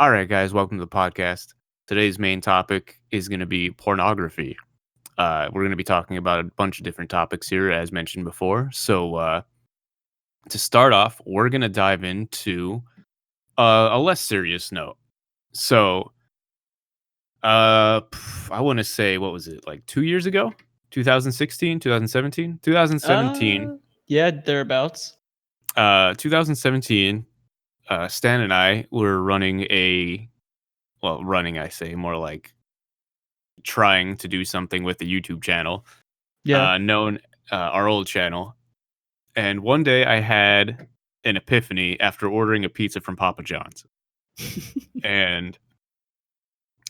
All right, guys, welcome to the podcast. Today's main topic is going to be pornography. We're going to be talking about a bunch of different topics here, as mentioned before. So, to start off, we're going to dive into a less serious note. So, I want to say, what was it, like 2 years ago? 2016, 2017? 2017. Yeah, thereabouts. 2017, Stan and I were running, I say, more like trying to do something with the YouTube channel, Yeah. known our old channel. And one day I had an epiphany after ordering a pizza from Papa John's. And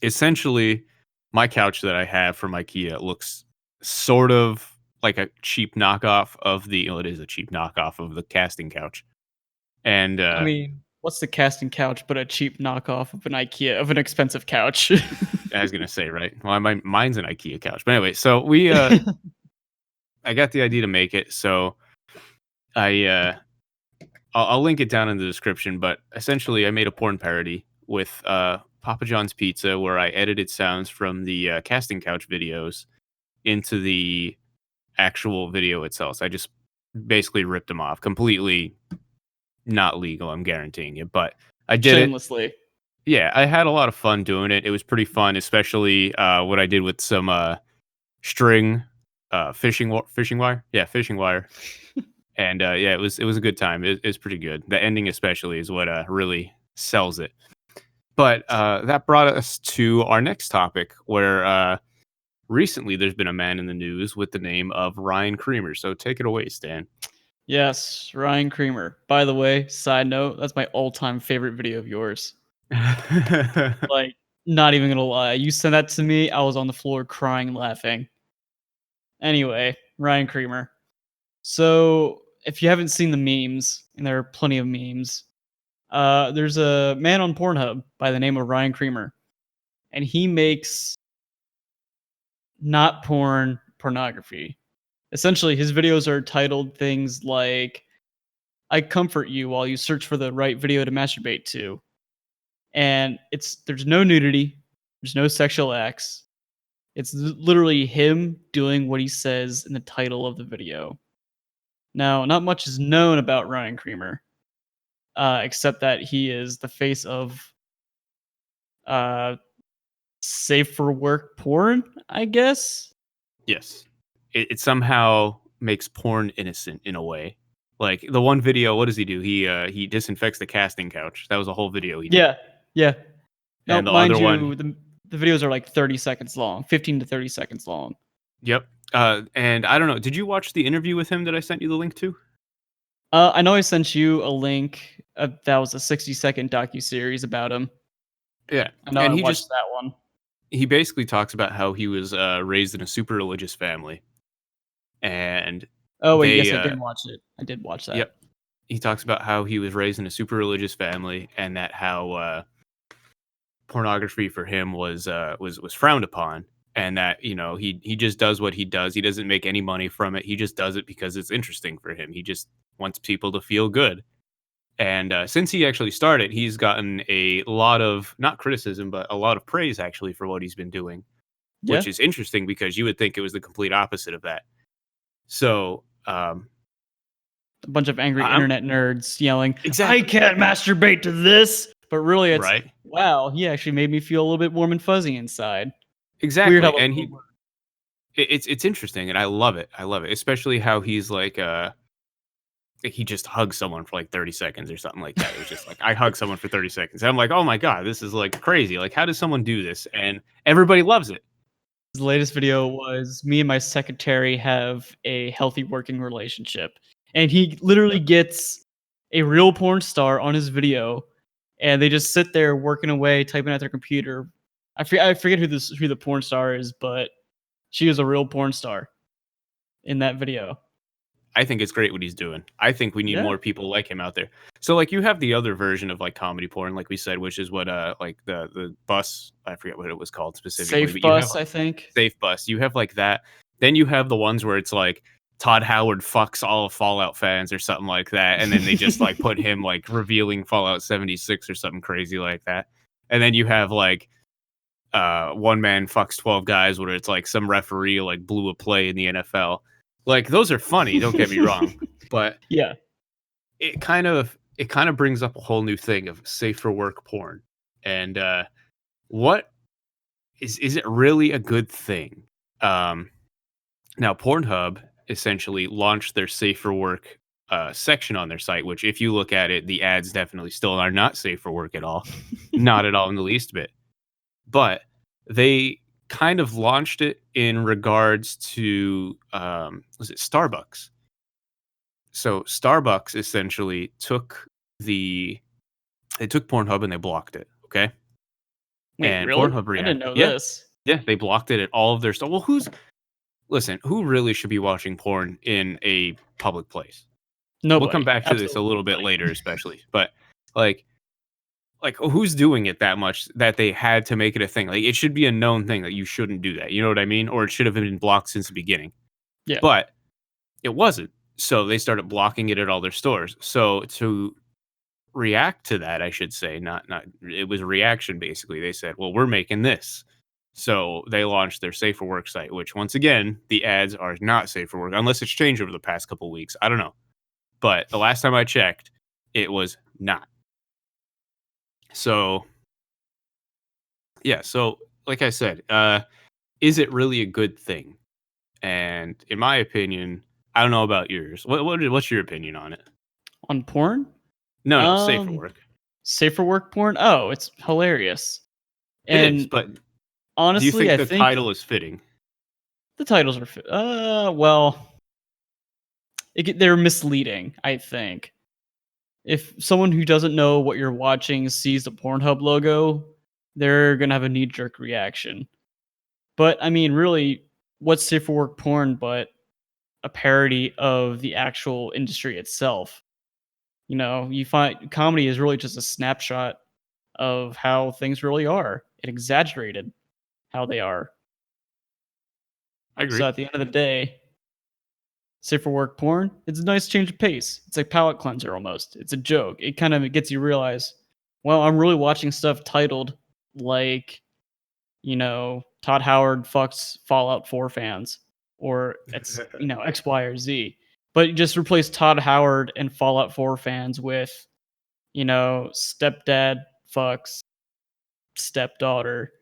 essentially, my couch that I have from IKEA looks sort of like a cheap knockoff of it is a cheap knockoff of the casting couch. And I mean, what's the casting couch but a cheap knockoff of an expensive couch? I was gonna say, right? Well, mine's an IKEA couch, but anyway. So I got the idea to make it. So I'll link it down in the description. But essentially, I made a porn parody with Papa John's Pizza, where I edited sounds from the casting couch videos into the actual video itself. So I just basically ripped them off, completely not legal. I'm guaranteeing you, but I did Shamelessly. Yeah, I had a lot of fun doing it. It was pretty fun, especially what I did with some string, fishing wire. Yeah, fishing wire. And yeah, it was a good time. It was pretty good. The ending, especially, is what really sells it. But that brought us to our next topic, where recently there's been a man in the news with the name of Ryan Creamer. So take it away, Stan. Yes, Ryan Creamer. By the way, side note, that's my all-time favorite video of yours. Like, not even gonna lie. You sent that to me, I was on the floor crying, laughing. Anyway, Ryan Creamer. So, if you haven't seen the memes, and there are plenty of memes, there's a man on Pornhub by the name of Ryan Creamer, and he makes not pornography. Essentially, his videos are titled things like "I comfort you while you search for the right video to masturbate to," and there's no nudity, there's no sexual acts. It's literally him doing what he says in the title of the video. Now, not much is known about Ryan Creamer, except that he is the face of uh, safe for work porn, I guess. Yes, it somehow makes porn innocent in a way. Like the one video, what does he do? He disinfects the casting couch. That was a whole video he did. Yeah. Now, And the mind other you, one, the videos are like 30 seconds long, 15 to 30 seconds long. yep. And I don't know. Did you watch the interview with him that I sent you the link to? I know I sent you a link. That was a 60-second docuseries about him. Yeah, I know and I watched that one. he basically talks about how he was raised in a super religious family, and Oh wait, they yes, I did watch it. I did watch that. yep. He talks about how he was raised in a super religious family, and that how pornography for him was frowned upon, and that he just does what he does. He doesn't make any money from it. He just does it because it's interesting for him. He just wants people to feel good. And since he actually started, he's gotten a lot of not criticism, but a lot of praise actually for what he's been doing, Yeah. which is interesting because you would think it was the complete opposite of that. So A bunch of angry I'm internet nerds yelling, exactly "I can't masturbate to this!" But really, it's right. wow. He actually made me feel a little bit warm and fuzzy inside. Exactly, Weird how and it's interesting, and I love it. I love it, especially how he's like he just hugs someone for like 30 seconds or something like that. It was just like I hug someone for 30 seconds. And I'm like, oh my god, this is like crazy. Like, how does someone do this? And everybody loves it. His latest video was me and my secretary have a healthy working relationship, and he literally gets a real porn star on his video, and they just sit there working away, typing at their computer. I forget who the porn star is, but she is a real porn star in that video. I think it's great what he's doing. I think we need Yeah. more people like him out there. So like you have the other version of like comedy porn, like we said, which is what like the bus, I forget what it was called specifically, Safe but you have Bus, I think. Safe Bus. You have like that. Then you have the ones where it's like Todd Howard fucks all of Fallout fans or something like that, and then they just like put him like revealing Fallout 76 or something crazy like that. And then you have like one man fucks 12 guys, where it's like some referee like blew a play in the NFL. Like those are funny, don't get me wrong, but Yeah. it kind of brings up a whole new thing of safe for work porn. And what is it really a good thing? Um Now Pornhub essentially launched their safe for work section on their site, which if you look at it, the ads definitely still are not safe for work at all. Not at all in the least bit. But they kind of launched it in regards to was it Starbucks? So Starbucks essentially they took Pornhub and they blocked it. Okay, Wait, and really? Pornhub I didn't react. know Yeah, this. yeah, they blocked it at all of their stuff. Well, who really should be watching porn in a public place? We'll come Nobody. back to this a Absolutely little bit nobody. later, especially. But like, who's doing it that much that they had to make it a thing? Like, it should be a known thing that you shouldn't do that. You know what I mean? Or it should have been blocked since the beginning. Yeah. But it wasn't. So they started blocking it at all their stores. So to react to that, I should say, not it was a reaction basically. They said, "Well, we're making this." So they launched their safe for work site, which once again, the ads are not safe for work unless it's changed over the past couple of weeks. I don't know. But the last time I checked, it was not. So, yeah, so like I said, is it really a good thing? And in my opinion, I don't know about yours. What's your opinion on it? On porn? No, safe for Um, work. Safer work porn? Oh, it's hilarious. It is, And but do you honestly, think I the think title is fitting? the titles are well, they're misleading, I think. If someone who doesn't know what you're watching sees the Pornhub logo, they're gonna have a knee-jerk reaction. But, I mean, really, what's safer work porn but a parody of the actual industry itself? You know, you find comedy is really just a snapshot of how things really are. It exaggerated how they are. I So agree. at the end of the day, safer work porn, it's a nice change of pace. It's like palate cleanser almost. It's a joke. It kind of gets you realize, well, I'm really watching stuff titled like, Todd Howard fucks Fallout 4 fans, or it's, X, Y, or Z. But you just replace Todd Howard and Fallout 4 fans with, stepdad fucks stepdaughter,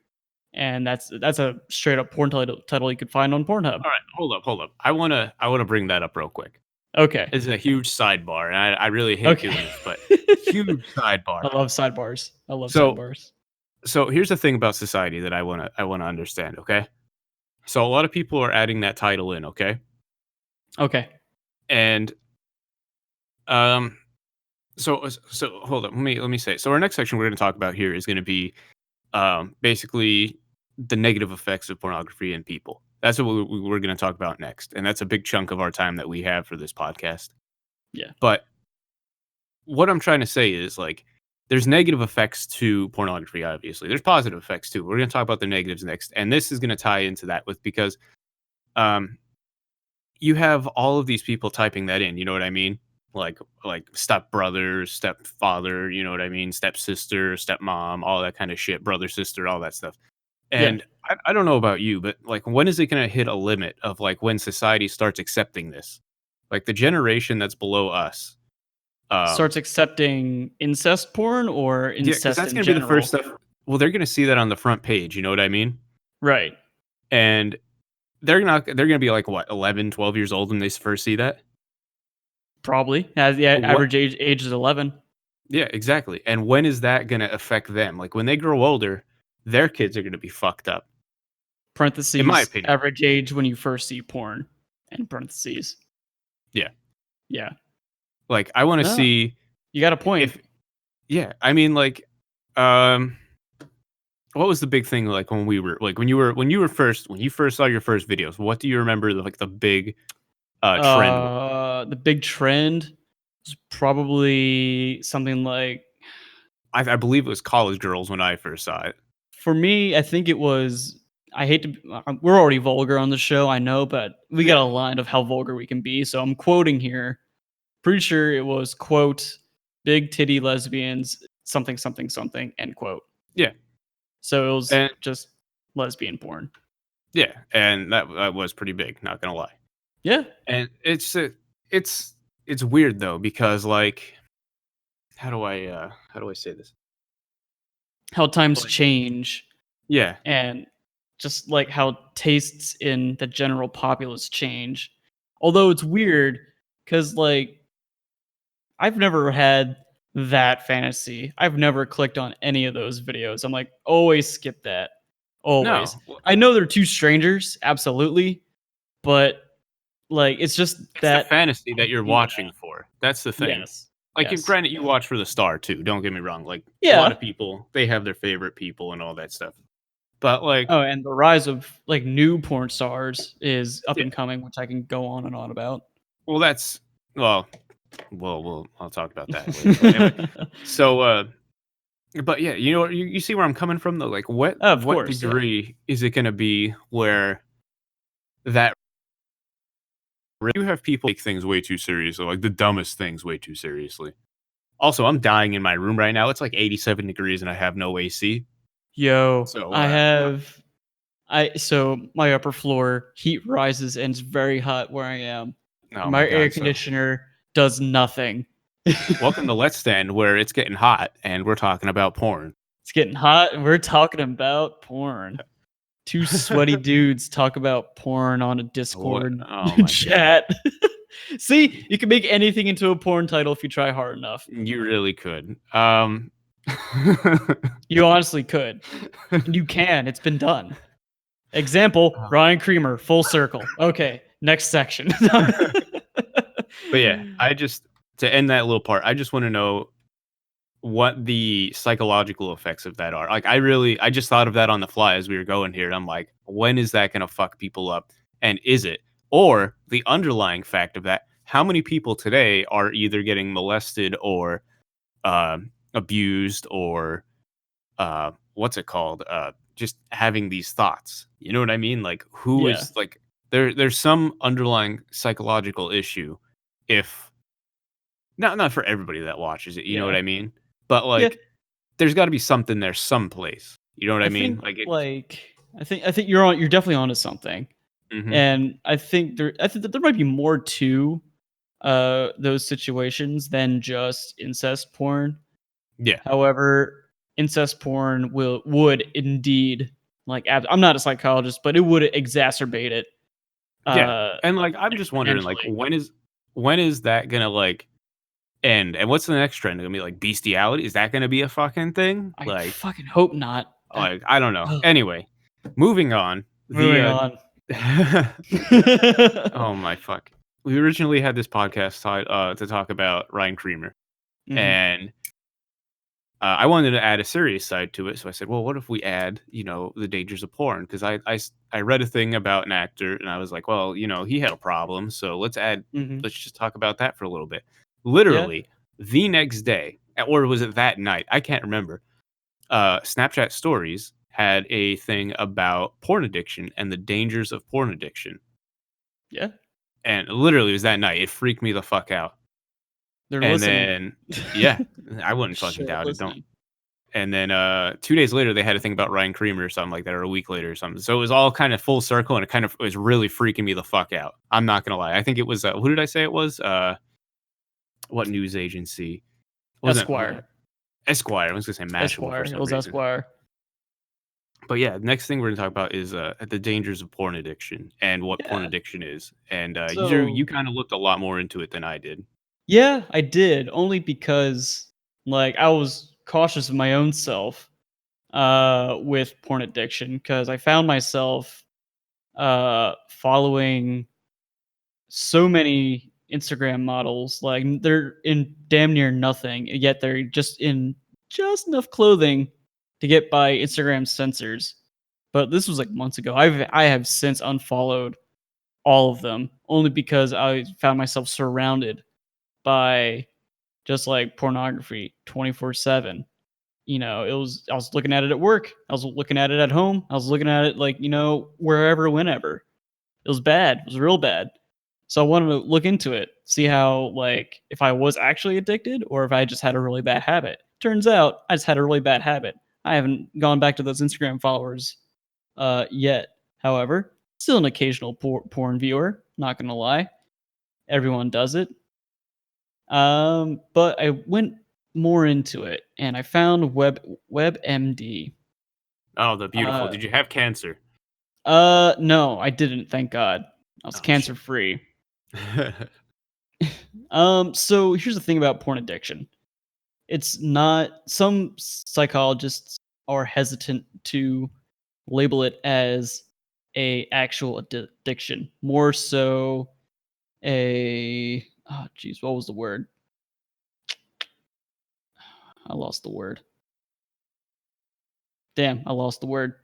and that's a straight up porn title you could find on Pornhub. All right, hold up. I wanna bring that up real quick. Okay. It's a huge sidebar, and I really hate Okay. doing this, but huge sidebar. I love sidebars. I love So sidebars. so here's the thing about society that I wanna understand, okay? So a lot of people are adding that title in, okay? Okay. And um so hold on, let me say. So our next section we're going to talk about here is going to be basically the negative effects of pornography in people. That's what we're going to talk about next, and that's a big chunk of our time that we have for this podcast. Yeah. But what I'm trying to say is like there's negative effects to pornography, obviously. There's positive effects too. We're going to talk about the negatives next, and this is going to tie into that with because um you have all of these people typing that in, you know what I mean? Like stepbrother, stepfather, you know what I mean? Stepsister, stepmom, all that kind of shit, brother, sister, all that stuff. Yeah. And I don't know about you, but like when is it gonna hit a limit of like when society starts accepting this? Like the generation that's below us. Starts accepting incest porn or Yeah, because incest that's in gonna be the first general. stuff. Well, they're gonna see that on the front page, you know what I mean? Right. And they're gonna be like what, 11, 12 years old when they first see that? Probably. As the What average age is 11. Yeah, exactly. And when is that gonna affect them? Like, when they grow older, their kids are gonna be fucked up, in my Parentheses, opinion. average age when you first see porn. And parentheses. Yeah. Yeah. Like, I wanna No, see you got a point. if yeah, I mean, like, um, what was the big thing, like, when we were like, when you first saw your first videos, what do you remember, like, the big, trend was? The big trend is probably something like, I believe it was college girls when I first saw it. for me, I think it was. I hate to. We're already vulgar on the show, I know, but we got Yeah. a line of how vulgar we can be. So I'm quoting here. Pretty sure it was quote big titty lesbians something something something end quote. Yeah. So it was And just lesbian porn. yeah, and that was pretty big, not gonna lie. Yeah. And it's it's weird though because like how do I say this? How times Like change yeah, and just like how tastes in the general populace change. Although it's weird because like I've never had that fantasy. I've never clicked on any of those videos. I'm like, always skip that. Always. no, well, I know they're two strangers, absolutely, but like it's just it's the that fantasy that you're idea. watching for. That's the thing. Yes. Like, if Yes. granted, you watch for the star too. Don't get me wrong. Like a lot Yeah. of people, they have their favorite people and all that stuff. But like, Oh, and the rise of like new porn stars is up yeah, and coming, which I can go on and on about. well, that's well, I'll talk about that later. But anyway, so but yeah, you know, you see where I'm coming from though. Like, Of what course, yeah. degree is it going to be where that you have people take things way too seriously, like the dumbest things way too seriously. Also, I'm dying in my room right now. It's like 87 degrees and I have no AC. Yo, So, I have I so my upper floor heat rises and it's very hot where I am. oh And my my air god. So, conditioner does nothing. welcome to Let's Stand, where it's getting hot and we're talking about porn. It's getting hot and we're talking about porn. Two sweaty dudes talk about porn on a What? Discord Oh my god. chat. See, you can make anything into a porn title if you try hard enough. You really could. You honestly could. And you can. It's been done. Example, Ryan Creamer, full circle. Okay, next section. But yeah, I just to end that little part, I just want to know what the psychological effects of that are. Like I just thought of that on the fly as we were going here. And I'm like, when is that gonna fuck people up? And is it? Or the underlying fact of that, how many people today are either getting molested or abused or what's it called? Just having these thoughts. You know what I mean? Like who Yeah, is like there's some underlying psychological issue if not for everybody that watches it, you know what yeah, I mean? But yeah. like there's got to be something there someplace. You know what I I mean? think Like it. like I think you're definitely onto something, Mhm. and I think that there might be more to those situations than just incest porn. Yeah. However, incest porn would indeed I'm not a psychologist, but it would exacerbate it Yeah. uh And like I'm just wondering like exponentially. when is that going to like end? And what's the next trend? Going to be like bestiality? Is that going to be a fucking thing? I fucking hope not. That Like I don't know. ugh. Anyway, moving on. Moving on. oh my fuck. We originally had this podcast to talk about Ryan Creamer Mhm. and I wanted to add a serious side to it, so I said, "Well, what if we add, you know, the dangers of porn?" Because I read a thing about an actor, and I was like, "Well, you know, he had a problem, so Mhm. let's just talk about that for a little bit." Yeah. Literally, the next day, or was it that night? I can't remember. Snapchat Stories had a thing about porn addiction and the dangers of porn addiction, Yeah. and literally, it was that night. It freaked me the fuck out. They're And listening. then, yeah, I wouldn't fucking Sure doubt it. Don't. listening. And then 2 days later, they had a thing about Ryan Creamer or something like that, or a week later or something. So it was all kind of full circle, and it was really freaking me the fuck out. I'm not gonna lie. I think it was who did I say it was? What news agency? Wasn't Esquire. Esquire? I was gonna say Mashable for Esquire. It some was reason. Esquire. But yeah, next thing we're gonna talk about is the dangers of porn addiction and what porn Yeah. addiction is. And you So kind of looked a lot more into it than I did. yeah, I did, only because, like, I was cautious of my own self, with porn addiction because I found myself, following so many Instagram models, like, they're in damn near nothing, yet they're just in just enough clothing to get by Instagram censors. But this was, like, months ago. I have since unfollowed all of them, only because I found myself surrounded by just like pornography 24/7. You know, I was looking at it at work, I was looking at it at home, I was looking at it like, wherever, whenever. It was bad. It was real bad. So I wanted to look into it, see how like if I was actually addicted or if I just had a really bad habit. Turns out I just had a really bad habit. I haven't gone back to those Instagram followers yet. However, still an occasional porn viewer. Not gonna lie, everyone does it. But I went more into it, and I found WebMD. Oh, the beautiful. Uh, Did you have cancer? no, I didn't. Thank God, I was Oh cancer shit. free. So here's the thing about porn addiction. It's not. Some psychologists are hesitant to label it as a actual addiction, more so a oh geez, what was the word? I lost the word. Damn, I lost the word.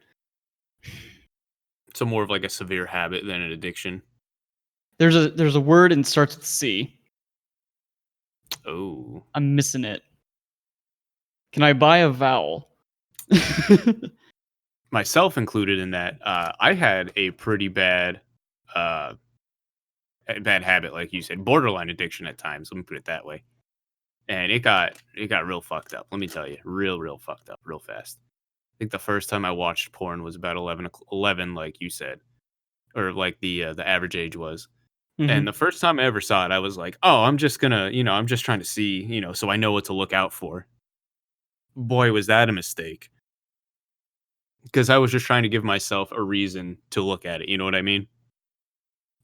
So more of like a severe habit than an addiction. There's a word and starts with C. Oh. I'm missing it. Can I buy a vowel? Myself included in that, I had a pretty uh, bad habit, like you said, borderline addiction at times. Let me put it that way. And it got real fucked up. Let me tell you, real fucked up, real fast. I think the first time I watched porn was about 11, like you said, or like the average age was. And Mhm. the first time I ever saw it, I was like, "Oh, I'm just gonna, I'm just trying to see, so I know what to look out for." Boy, was that a mistake. Because I was just trying to give myself a reason to look at it. You know what I mean?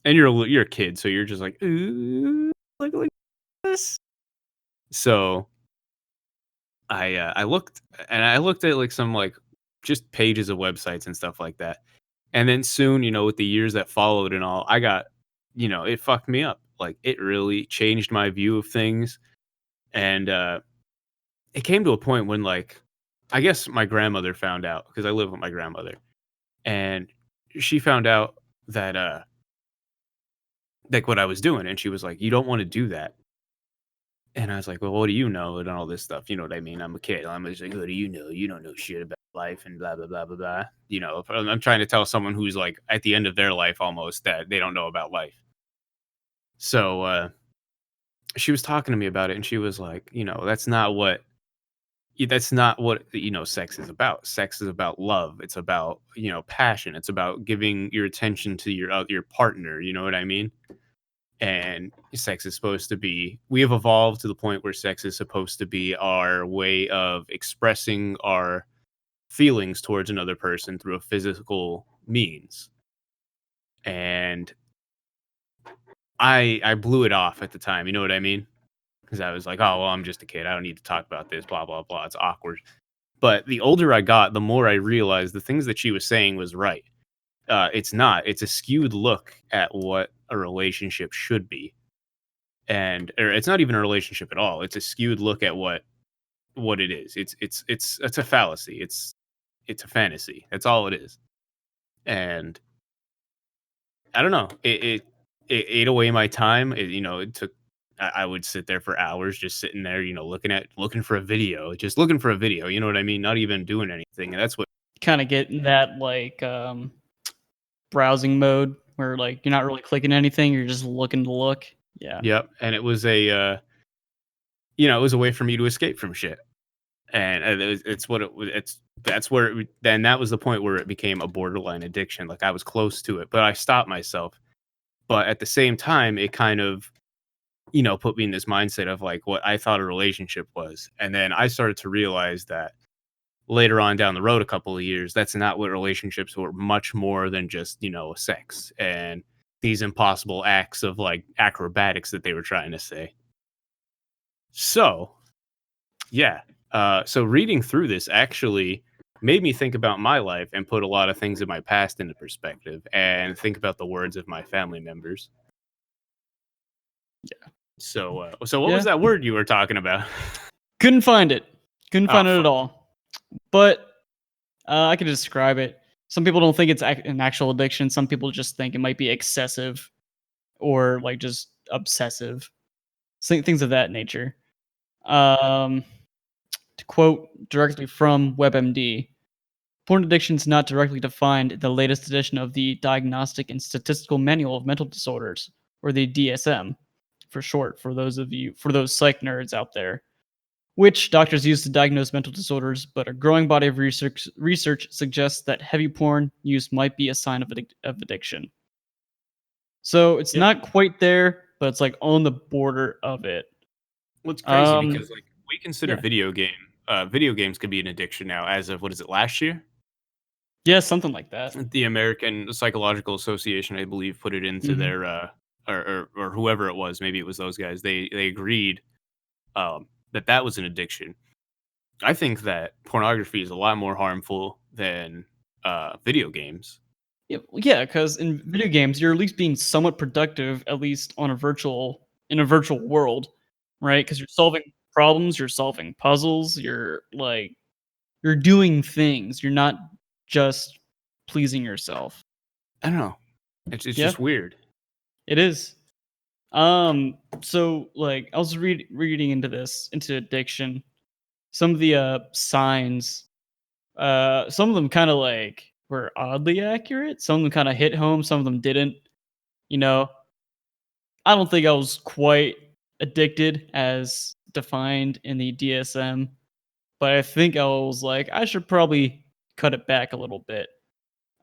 And you're a kid, so you're just like, "Ooh, look at this." So I looked and I looked at like some like just pages of websites and stuff like that. And then soon, with the years that followed and all, I got, it fucked me up. Like it really changed my view of things. And it came to a point when like I guess my grandmother found out because I live with my grandmother. And she found out that like what I was doing and she was like, "You don't want to do that." And I was like, "Well, what do you know?" And all this stuff. You know what I mean? I'm a kid. I'm just like, "What do you know? You don't know shit about life and blah blah blah blah blah." If I'm trying to tell someone who's like at the end of their life almost that they don't know about life. So she was talking to me about it, and she was like, that's not what sex is about. Sex is about love. It's about passion. It's about giving your attention to your partner. You know what I mean? And sex is supposed to be we have evolved to the point where sex is supposed to be our way of expressing our feelings towards another person through a physical means. And I blew it off at the time, you know what I mean? Because I was like, "Oh, well, I'm just a kid. I don't need to talk about this, blah, blah, blah. It's awkward." But the older I got, the more I realized the things that she was saying was right. It's not. It's a skewed look at what a relationship should be. Or it's not even a relationship at all. It's a skewed look at what it is. It's a fallacy. It's a fantasy. That's all it is. And I don't know. It ate away my time. It took. I would sit there for hours, just sitting there, looking for a video, just looking for a video. You know what I mean? Not even doing anything. And that's what. Kind of get in that like browsing mode where like you're not really clicking anything, you're just looking to look. Yeah. Yep. And it was it was a way for me to escape from shit. And it's what it was. That's where then that was the point where it became a borderline addiction. Like I was close to it, but I stopped myself. But at the same time, it kind of put me in this mindset of like what I thought a relationship was. And then I started to realize that later on down the road, a couple of years, that's not what relationships were, much more than just, sex and these impossible acts of like acrobatics that they were trying to say. So, yeah. So reading through this actually made me think about my life and put a lot of things in my past into perspective and think about the words of my family members. So what was Yeah. that word you were talking about? Couldn't find it. Couldn't Oh, find it at fuck. all. But I can describe it. Some people don't think it's an actual addiction. Some people just think it might be excessive or like just obsessive, things of that nature. Um, to quote directly from WebMD, porn addiction is not directly defined in the latest edition of the Diagnostic and Statistical Manual of Mental Disorders, or the DSM for short, for those psych nerds out there. which doctors use to diagnose mental disorders, but a growing body of research suggests that heavy porn use might be a sign of addiction. So it's Yeah. not quite there, but it's like on the border of it. Well, it's crazy Um, because, like, we consider yeah, video games could be an addiction now as of, what is it, last year? yeah, something like that. The American Psychological Association, I believe, put it into Hmm. their, or whoever it was, maybe it was those guys, they agreed, that that was an addiction. I think that pornography is a lot more harmful than, video games. Yeah, because in video games, you're at least being somewhat productive, at least on a virtual world, right? Because you're solving problems, you're solving puzzles, you're doing things. You're not just pleasing yourself. I don't know. It's Yeah, just weird. it is. So like I was reading into addiction. Some of the signs, some of them kind of like were oddly accurate. Some of them kind of hit home. Some of them didn't. You know, I don't think I was quite addicted as defined in the DSM, but I think I was like, I should probably cut it back a little bit.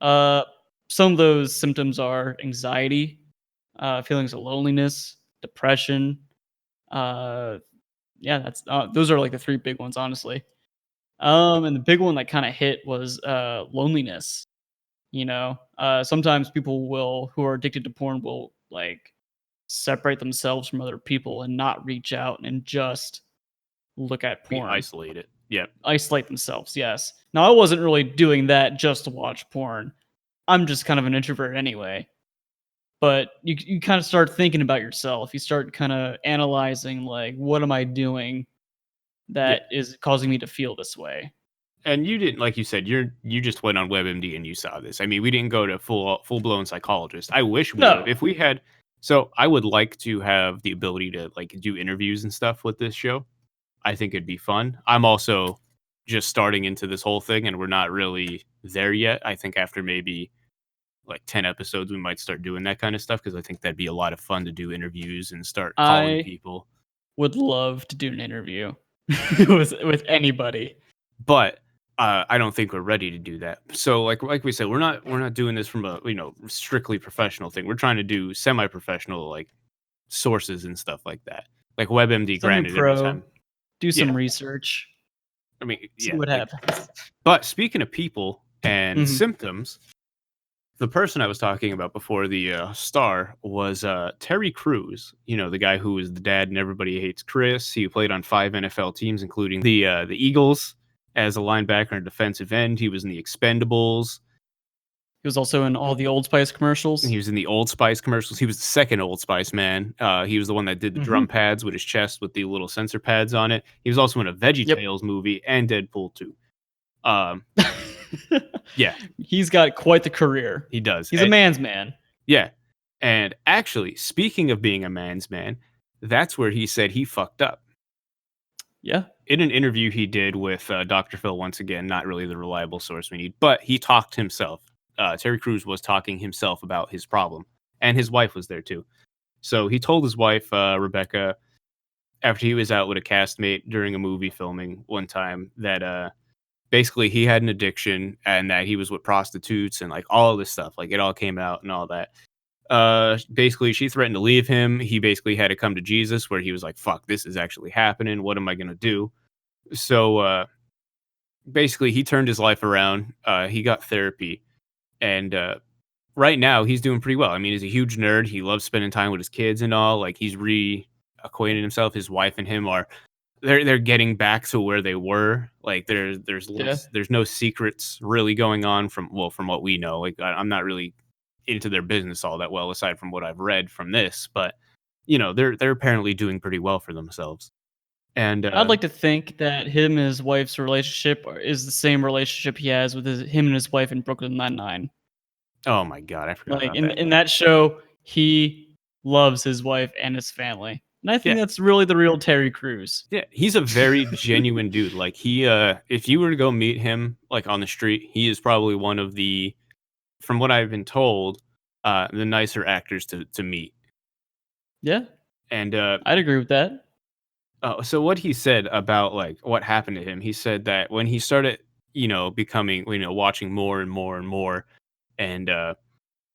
Uh, some of those symptoms are anxiety, feelings of loneliness, depression. Uh, yeah, that's those are like the three big ones, honestly. And the big one that kind of hit was loneliness. Sometimes people will who are addicted to porn will like separate themselves from other people and not reach out and just look at Be porn. isolated. Yep. Isolate themselves, yes. Now, I wasn't really doing that just to watch porn. I'm just kind of an introvert anyway. But you kind of start thinking about yourself. You start kind of analyzing, like, what am I doing Yeah. that is causing me to feel this way? And you didn't, like you said, you just went on WebMD and you saw this. I mean, we didn't go to full blown psychologist. I wish we would have. No, If we had, so I would like to have the ability to like do interviews and stuff with this show. I think it'd be fun. I'm also just starting into this whole thing and we're not really there yet. I think after maybe like 10 episodes we might start doing that kind of stuff because I think that'd be a lot of fun to do interviews and start calling I people. would love to do an interview with anybody. But I don't think we're ready to do that. So like we said, we're not doing this from a strictly professional thing. We're trying to do semi professional like sources and stuff like that. Like WebMD, granted, every Semi-pro, time, do yeah. some research, I mean, see yeah. what Like, happens. but speaking of people and Mhm. symptoms, the person I was talking about before the star was Terry Crews. You know, the guy who was the dad and Everybody Hates Chris. He played on 5 NFL teams, including the Eagles as a linebacker and defensive end. He was in the Expendables. He was also in all the Old Spice commercials. He was in the Old Spice commercials. He was the second Old Spice man. He was the one that did the drum Mhm. pads with his chest with the little sensor pads on it. He was also in a Yep. VeggieTales movie and Deadpool 2. Um, yeah, He's got quite the career. he does. He's a man's man. Yeah. And actually, speaking of being a man's man, that's where he said he fucked up. Yeah. In an interview he did with Dr. Phil, once again, not really the reliable source we need, but he talked himself. Terry Crews was talking himself about his problem, and his wife was there too. So he told his wife, Rebecca, after he was out with a castmate during a movie filming one time, that basically he had an addiction and that he was with prostitutes and like all this stuff. Like it all came out and all that. Basically she threatened to leave him. He basically had to come to Jesus where he was like, fuck, this is actually happening. What am I going to do? So, basically he turned his life around. He got therapy and, right now he's doing pretty well. I mean, he's a huge nerd. He loves spending time with his kids and all. Like he's reacquainted himself. His wife and him are they're getting back to where they were. Like Yeah. there's no secrets really going on from what we know. Like I'm not really into their business all that well aside from what I've read from this, but they're apparently doing pretty well for themselves. And I'd like to think that him and his wife's relationship is the same relationship he has with him and his wife in Brooklyn Nine-Nine. oh my god, I forgot Like about that. in that show, he loves his wife and his family. And I think Yeah. that's really the real Terry Crews. Yeah, he's a very genuine dude. Like he if you were to go meet him like on the street, he is probably one of the from what I've been told, the nicer actors to meet. Yeah, And I'd agree with that. Oh, so what he said about, like, what happened to him, he said that when he started, becoming, watching more and more and more, and,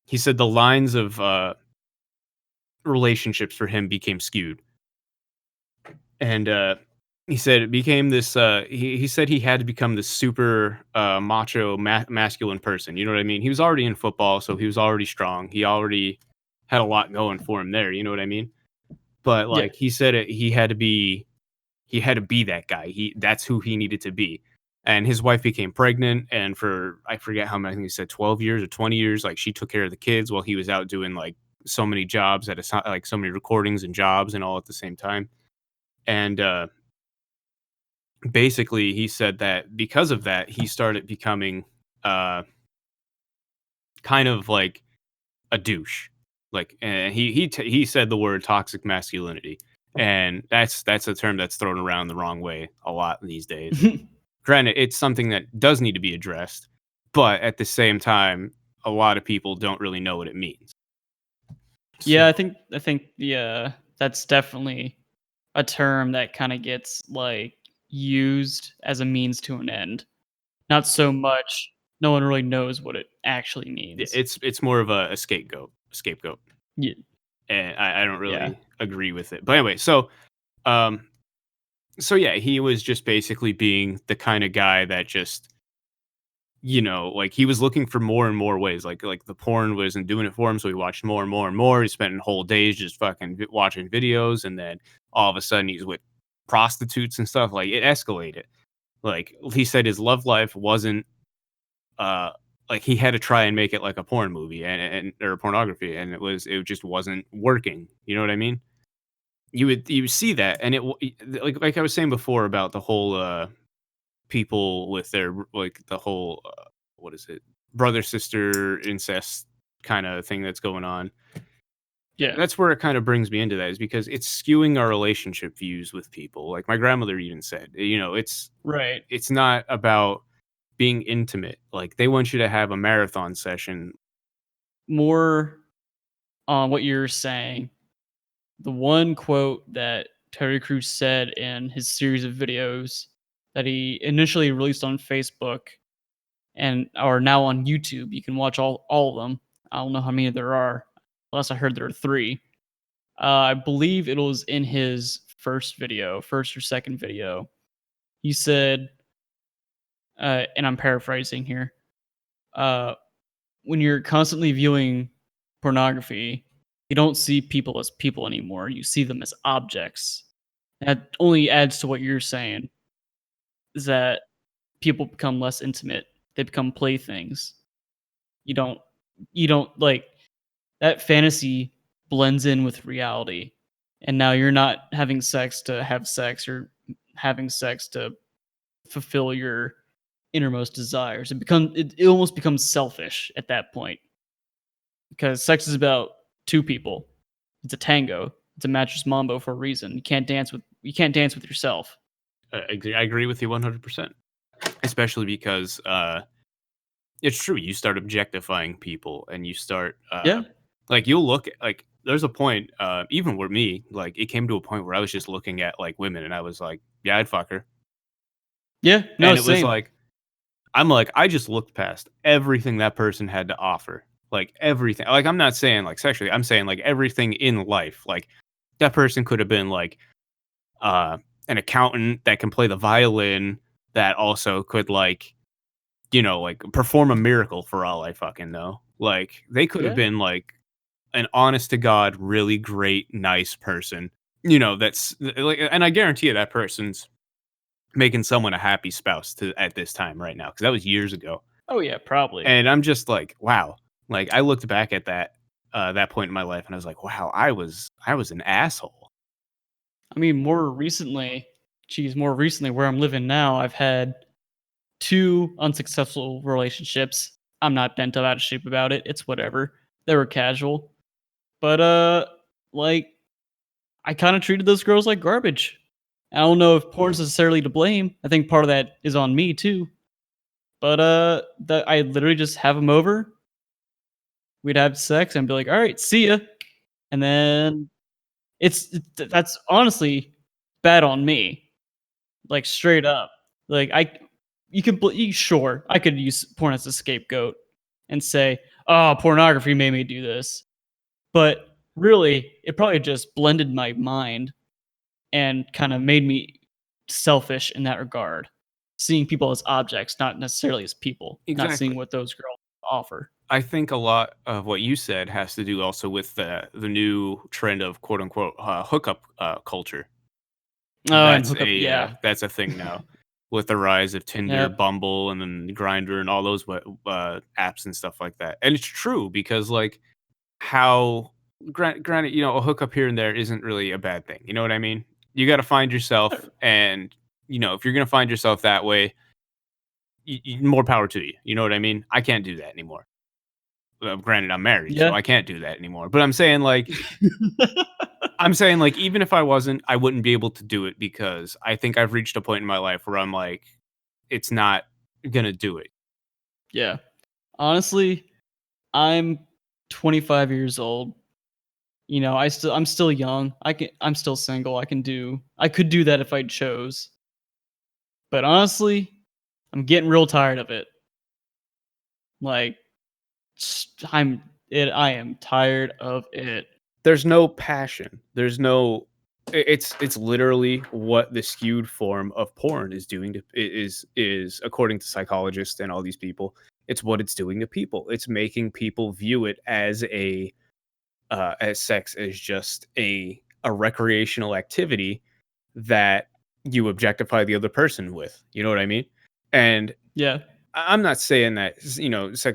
he said the lines of, relationships for him became skewed. And, he said it became this, he said he had to become this super, macho, masculine person, you know what I mean? He was already in football, so he was already strong. He already had a lot going for him there, you know what I mean? But, Yeah. like, he said he had to be that guy. That's who he needed to be. And his wife became pregnant, and for I forget how many, I think he said 12 years or 20 years, like, she took care of the kids while he was out doing, like, so many jobs like, so many recordings and jobs and all at the same time. And, basically, he said that because of that, he started becoming, uh, kind of like a douche. Like, and he said the word toxic masculinity, and that's a term that's thrown around the wrong way a lot these days. Granted, it's something that does need to be addressed, but at the same time, a lot of people don't really know what it means. Yeah, I So, think I think that's definitely a term that kind of gets like used as a means to an end. Not so much no one really knows what it actually means. it's more of a scapegoat, Yeah, and I don't yeah. really agree with it. But anyway, um, so yeah, he was just basically being the kind of guy that just, like, he was looking for more and more ways. Like the porn wasn't doing it for him, so he watched more and more and more. He spent whole days just fucking watching videos, and then all of a sudden he's with prostitutes and stuff. Like, it escalated. Like, he said his love life wasn't, uh like, he had to try and make it like a porn movie, and or pornography, and it just wasn't working. You know what I mean? You see that, and like I was saying before about the whole, people with their, like, the whole, what is it? Brother sister incest kind of thing that's going on. Yeah. That's where it kind of brings me into that, is because it's skewing our relationship views with people. Like my grandmother even said, Right. it's not about being intimate. Like, they want you to have a marathon session. More on what you're saying. The one quote that Terry Crews said in his series of videos that he initially released on Facebook and are now on YouTube. You can watch all of them. I don't know how many there are. Last I heard there are three. I believe it was in his first video, first or second video. He said, and I'm paraphrasing here. Uh, when you're constantly viewing pornography, you don't see people as people anymore. You see them as objects. That only adds to what you're saying. Is that people become less intimate. They become playthings. You don't you don't like that fantasy blends in with reality. And now you're not having sex to have sex or having sex to fulfill your innermost desires. It almost becomes selfish at that point because sex is about two people. It's a tango. It's a mattress mambo for a reason. You can't dance with yourself. I agree with you 100%, especially because, it's true. You start objectifying people, and you start, Yeah. like, you'll look at, like, there's a point, even with me, like, it came to a point where I was just looking at, like, women, and I was like, yeah, I'd fuck her. Yeah. No, And it was same. like, I'm like, I just looked past everything that person had to offer. Like, everything. Like, I'm not saying like sexually, I'm saying like everything in life. Like, that person could have been like, uh, an accountant that can play the violin, that also could, like, like, perform a miracle for all I fucking know. Like, they could have Yeah. been like an honest to God, really great, nice person. That's like, and I guarantee you that person's making someone a happy spouse to at this time right now, because that was years ago. Oh yeah, probably. And I'm just like, wow. Like, I looked back at that point in my life, and I was like, wow, I was an asshole. I mean, more recently where I'm living now, I've had 2 unsuccessful relationships. I'm not bent out of shape about it. It's whatever. They were casual. But like I kind of treated those girls like garbage. I don't know if porn's necessarily to blame. I think part of that is on me too. But I literally just have them over. We'd have sex and be like, "All right, see ya." And then that's honestly bad on me, like straight up. Like sure, I could use porn as a scapegoat and say, "Oh, pornography made me do this," but really, it probably just blended my mind and kind of made me selfish in that regard, seeing people as objects, not necessarily as people, not seeing Exactly. what those girls offer. I think a lot of what you said has to do also with the new trend of quote unquote hookup culture. Oh, and hookup, yeah, That's a thing now with the rise of Tinder, yep, Bumble, and then Grinder, and all those apps and stuff like that. And it's true because like how granted, a hookup here and there isn't really a bad thing. You know what I mean? You got to find yourself, and if you're gonna find yourself that way, more power to you. You know what I mean? I can't do that anymore. Granted, I'm married, so yeah. I can't do that anymore. But I'm saying like even if I wasn't, I wouldn't be able to do it because I think I've reached a point in my life where I'm like, it's not gonna do it. Yeah. Honestly, I'm 25 years old. I'm still young. I'm still single. I could do that if I chose. But honestly, I'm getting real tired of it. Like I am tired of it. There's no passion. There's no. It's literally what the skewed form of porn is doing to is according to psychologists and all these people. It's what it's doing to people. It's making people view it as sex as just a recreational activity that you objectify the other person with. You know what I mean? And Yeah. I'm not saying that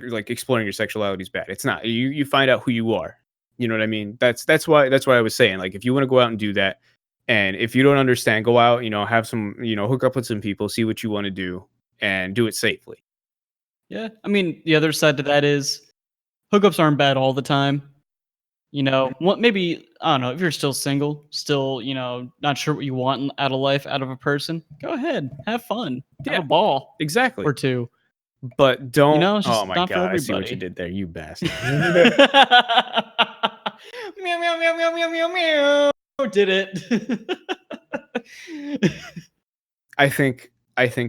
like exploring your sexuality is bad. It's not. You find out who you are. You know what I mean? That's why I was saying like if you want to go out and do that, and if you don't understand, go out. Have some. Hook up with some people, see what you want to do, and do it safely. Yeah. I mean, the other side to that is hookups aren't bad all the time. What maybe I don't know, if you're still single, still, not sure what you want out of life, out of a person, go ahead, have fun, have Yeah, a ball exactly. or two. But don't. It's Oh just my not for god! I see what you everybody. did there, you bastard. Meow meow meow meow meow meow meow. Did it? I think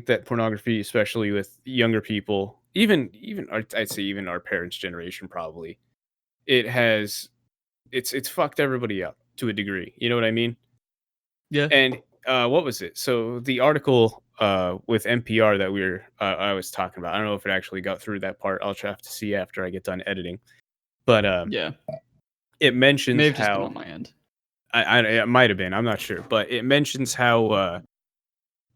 that pornography, especially with younger people, I'd say even our parents' generation, probably it has it's fucked everybody up to a degree. You know what I mean? Yeah, And what was it? So the article with NPR that I was talking about. I don't know if it actually got through that part. I'll have to see after I get done editing. But yeah. it May mentions have just been how on my end. it might have been. I'm not sure, but it mentions how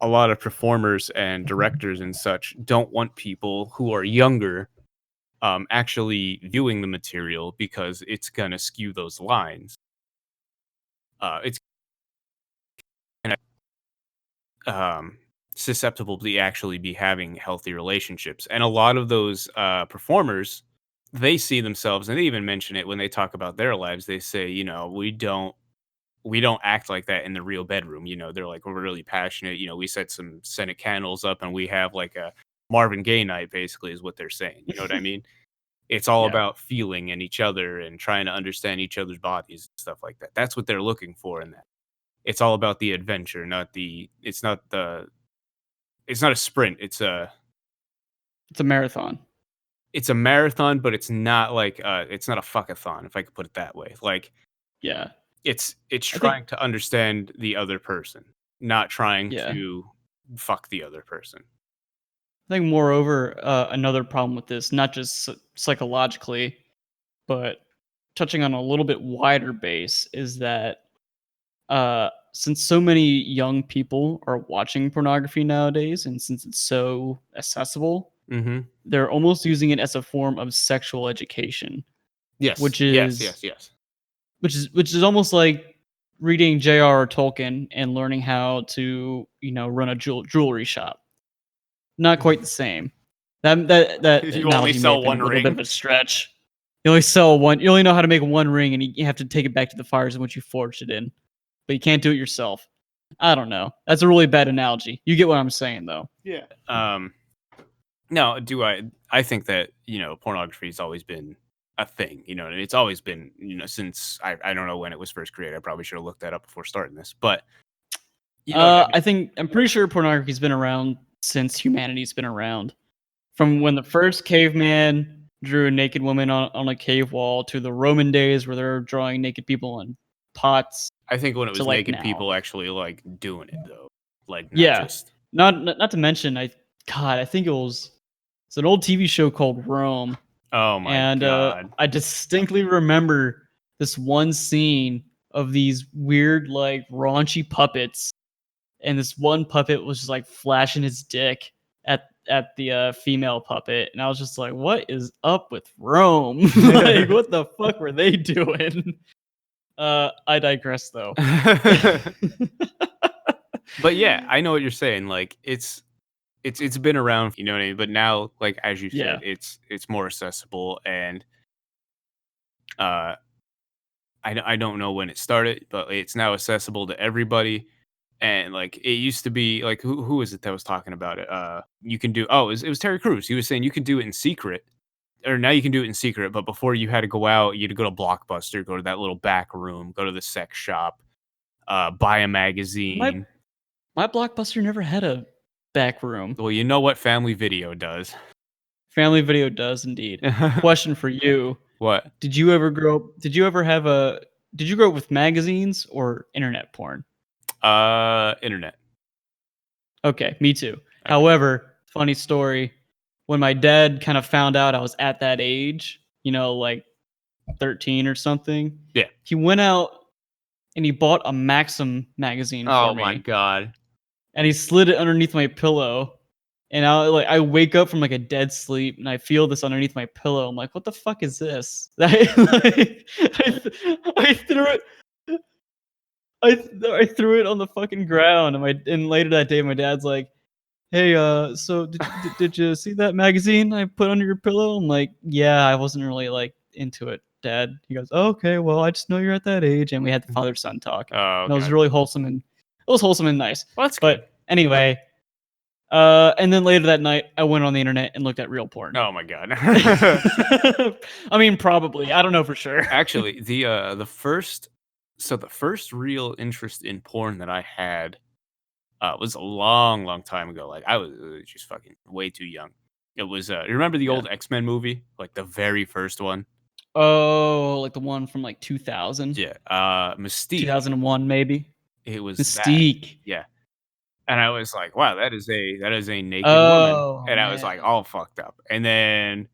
a lot of performers and directors and such don't want people who are younger actually viewing the material because it's gonna skew those lines. It's gonna um, susceptible to actually be having healthy relationships, and a lot of those performers, they see themselves, and they even mention it when they talk about their lives. They say, we don't act like that in the real bedroom. They're like, we're really passionate. We set some scented candles up and we have like a Marvin Gaye night, basically, is what they're saying. You know what I mean? It's all Yeah, about feeling in each other and trying to understand each other's bodies and stuff like that. That's what they're looking for in that. It's all about the adventure, it's not a sprint. it's a marathon. It's a marathon, but it's not like it's not a fuckathon, if I could put it that way. Like Yeah, it's I think. trying to understand the other person, not trying Yeah, to fuck the other person. I think. Moreover, another problem with this, not just psychologically, but touching on a little bit wider base, is that since so many young people are watching pornography nowadays, and since it's so accessible, Mhm. they're almost using it as a form of sexual education, Yes. which Yes, is yes, yes. which is almost like reading J.R.R. Tolkien and learning how to run a jewelry shop. Not quite the same. That You only analogy may have sell been a one little bit ring? of a stretch. You only sell one. You only know how to make one ring, and you have to take it back to the fires in which you forged it in. But you can't do it yourself. I don't know. That's a really bad analogy. You get what I'm saying, though. Yeah. No, I think that, pornography's always been a thing, what I mean? It's always been, since I don't know when it was first created. I probably should have looked that up before starting this. But You know what I mean? I'm pretty sure pornography's been around since humanity's been around. From when the first caveman drew a naked woman on a cave wall to the Roman days where they're drawing naked people on pots I think when it to was like naked now. people actually, like, doing it, though. Like, not Yeah. just Not to mention I think it's an old TV show called Rome, oh my and god. I distinctly remember this one scene of these weird like raunchy puppets, and this one puppet was just like flashing his dick at the female puppet, and I was just like, "What is up with Rome? Like, what the fuck were they doing?" I digress though. But, yeah, I know what you're saying, like, it's been around, you know what I mean? But now, like, as you said, Yeah. it's more accessible and, uh, I don't know when it started, but it's now accessible to everybody. And like it used to be like who was it that was talking about it? You can do it was Terry Crews. He was saying you can do it in secret. Or now you can do it in secret, but before you had to go out, you had to go to Blockbuster, go to that little back room, go to the sex shop, buy a My magazine. my Blockbuster never had a back room. Well, you know what Family Video does. Family Video does indeed. Question for you: What? Did you grow up with magazines or internet porn? Internet. Okay, me too. Okay. However, funny story, when my dad kind of found out I was at that age, like 13 or something, Yeah. he went out and he bought a Maxim magazine for Oh my me, god. and he slid it underneath my pillow. And I wake up from like a dead sleep, and I feel this underneath my pillow. I'm like, "What the fuck is this?" I threw it. I threw it on the fucking ground, and later that day, my dad's like, "Hey, so did you see that magazine I put under your pillow?" I'm like, "Yeah, I wasn't really like into it, Dad." He goes, "Oh, okay, well, I just know you're at that age," and we had the father son talk, Oh and it was god. really wholesome and it was wholesome and nice. Well, that's good. But anyway, and then later that night, I went on the internet and looked at real porn. Oh my god. I mean, probably. I don't know for sure. Actually, the first real interest in porn that I had was a long, long time ago. Like I was just fucking way too young. It was you remember the Yeah. old X-Men movie? Like the very first one? Oh, like the one from like 2000, Yeah. Mystique. 2001, maybe. It was that. Mystique. Yeah. And I was like, wow, that is a naked woman. Oh And I was like man. all fucked up. And then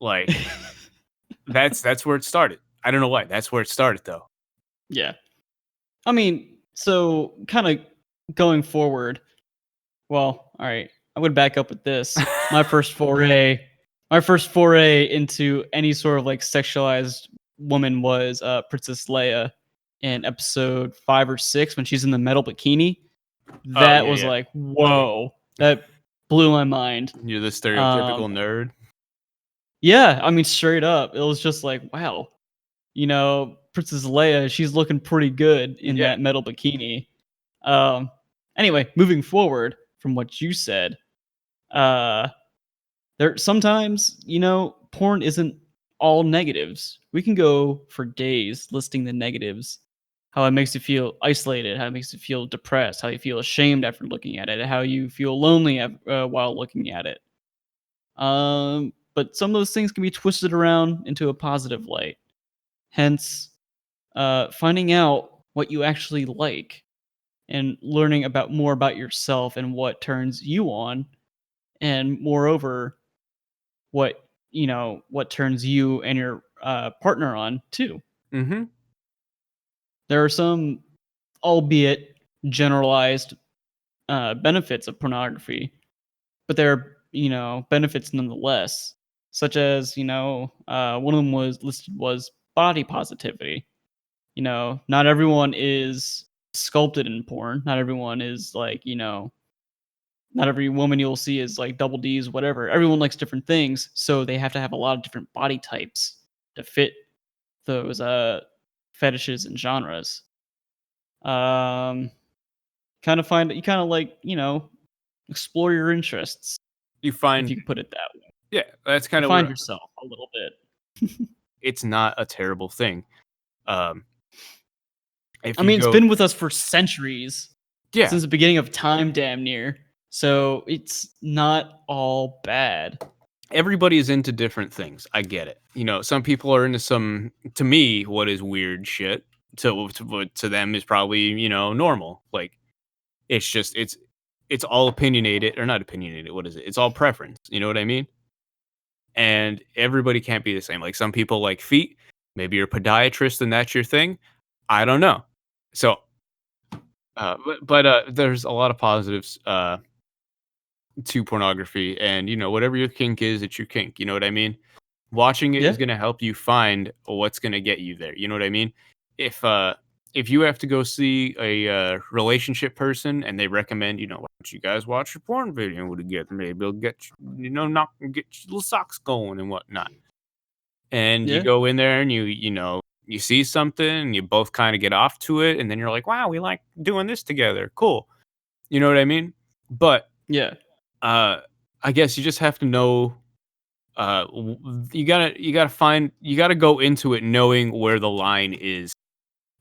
like that's where it started. I don't know why. That's where it started though. Yeah. I mean, so kind of going forward, well, all right. I would back up with this. My first foray into any sort of like sexualized woman was Princess Leia in episode 5 or 6 when she's in the metal bikini. Oh That yeah, was yeah. like, whoa. That blew my mind. You're the Um stereotypical nerd. yeah, I mean straight up. It was just like, wow. Princess Leia, she's looking pretty good in Yeah. that metal bikini. Um, anyway, moving forward from what you said, uh, there sometimes, porn isn't all negatives. We can go for days listing the negatives, how it makes you feel isolated, how it makes you feel depressed, how you feel ashamed after looking at it, how you feel lonely while looking at it. But some of those things can be twisted around into a positive light. Hence, finding out what you actually like and learning about more about yourself and what turns you on, and moreover, what turns you and your partner on too. Mhm. There are some, albeit generalized, benefits of pornography, but there are benefits nonetheless, such as one of them was listed was body positivity. Not everyone is sculpted in porn. Not everyone is like, not every woman you'll see is like double D's, whatever. Everyone likes different things, so they have to have a lot of different body types to fit those fetishes and genres. Um, kind of find you kind of like, explore your interests, You if find you could put it that way. yeah, that's You kinda find where yourself a little bit. it's not a terrible thing. Um, if I you mean, it's go been with us for centuries. Yeah. since the beginning of time, damn near. So it's not all bad. Everybody is into different things. I get it. You know, some people are into some, to me, what is weird shit. To them is probably, you know, normal. Like, it's just, it's all opinionated, or not opinionated. What is it? It's all preference. You know what I mean? And everybody can't be the same. Like, some people like feet. Maybe you're a podiatrist and that's your thing. I don't know. So, there's a lot of positives to pornography, and you know, whatever your kink is, it's your kink. You know what I mean? Watching it is Yeah. going to help you find what's going to get you there. You know what I mean? If uh if you have to go see a relationship person and they recommend, you know, why don't you guys watch a porn video together? Maybe it'll get you know, not get your little socks going and whatnot. And you Yeah. go in there and you know, you see something and you both kind of get off to it, and then you're like, wow, we like doing this together. Cool. You know what I mean? But Yeah. uh I guess you just have to know you gotta go into it knowing where the line is,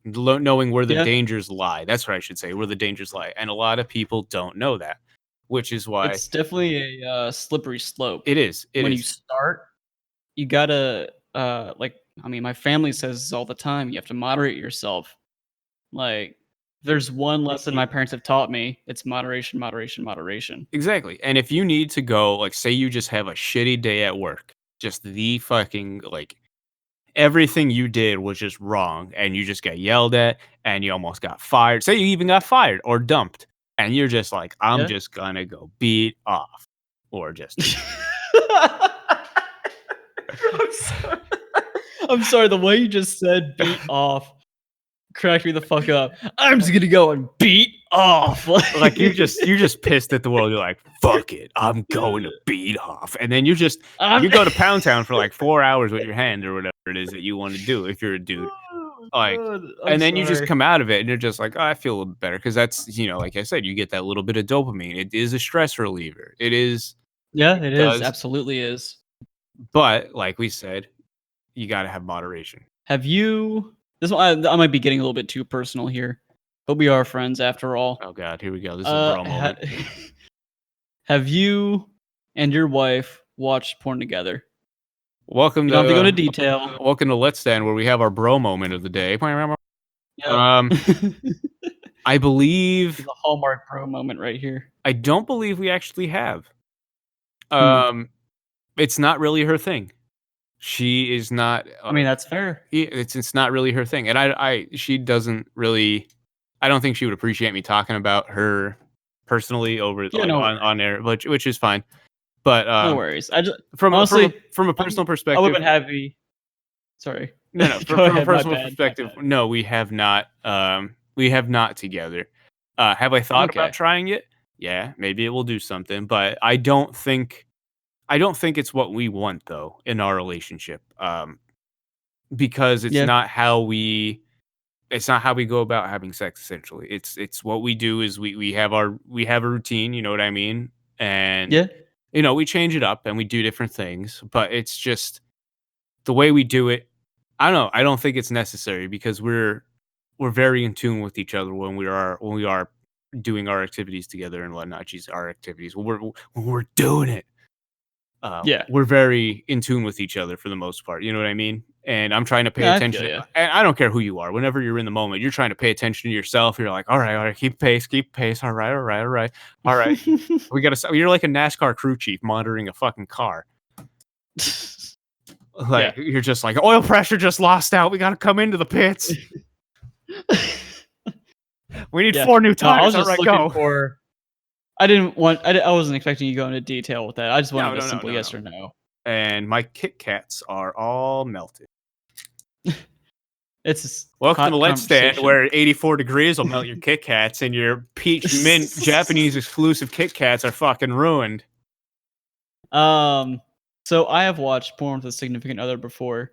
knowing where the Yeah. dangers lie. That's what I should say, where the dangers lie, and a lot of people don't know that, which is why It's definitely a slippery slope. it When you is start, you gotta like I mean, my family says this all the time. You have to moderate yourself. Like, there's one lesson my parents have taught me. It's moderation, moderation, moderation. exactly. And if you need to go, like, say you just have a shitty day at work, just the fucking like everything you did was just wrong, and you just got yelled at, and you almost got fired. Say you even got fired or dumped, and you're just like, I'm Yeah. just gonna go beat off, or just I'm sorry. I'm sorry. The way you just said "beat off" cracked me the fuck up. I'm just gonna go and beat off. like you're just pissed at the world. You're like, fuck it, I'm going to beat off, and then I'm. you go to Pound Town for like 4 hours with your hand or whatever it is that you want to do if you're a dude. Oh, Like, God. I'm and then you just sorry. come out of it and you're just like, oh, I feel a little better because that's, you know, like I said, you get that little bit of dopamine. It is a stress reliever. Yeah, It it is. does, Absolutely is. but like we said, you got to have moderation. Have you? This one, I might be getting a little bit too personal here, but we are friends after all. Oh God, here we go. This is a bro moment. Have you and your wife watched porn together? Welcome You don't have to go into to detail. Let's Stand, where we have our bro moment of the day. Yep. Um, I It's believe a Hallmark Pro moment right here. I don't believe we actually have. Hmm. Um, it's not really her thing. She is not. I mean, that's fair. It's not really her thing, and she doesn't really. I don't think she would appreciate me talking about her personally over Yeah, like no worries. on air, which is fine. But No worries. I just from honestly, a personal I would perspective, have been happy. Sorry. no, Go from a ahead. My personal bad. My perspective, bad. no, we have not. We have not together. Have I thought about Okay. trying it? Yeah, maybe it will do something, but I don't think it's what we want though in our relationship. Because Yeah. it's not how we go about having sex. Essentially, it's what we do is we have a routine. You know what I mean? And Yeah. you know, we change it up and we do different things, but it's just the way we do it. I don't know. I don't think it's necessary because we're very in tune with each other when we are doing our activities together and whatnot. Geez, our activities when we're doing it. Yeah. We're very in tune with each other for the most part. You know what I mean? And I'm trying to pay Yeah. I feel attention. you. And I don't care who you are. Whenever you're in the moment, you're trying to pay attention to yourself. You're like, all right, keep pace. All right, all right, all right, all right. We got to. You're like a NASCAR crew chief monitoring a fucking car. Yeah. Like you're just like oil pressure just lost out. We got to come into the pits. We need Yeah. 4 new No, I tires. was All just right, looking go. for. I didn't want. I wasn't expecting you to go into detail with that. I just No, wanted a no, no, simple no, yes no. or no. And my Kit Kats are all melted. It's a Welcome to hot Let's Stand, conversation. where 84 degrees will melt your Kit Kats, and your peach mint Japanese exclusive Kit Kats are fucking ruined. um. So I have watched porn with a significant other before,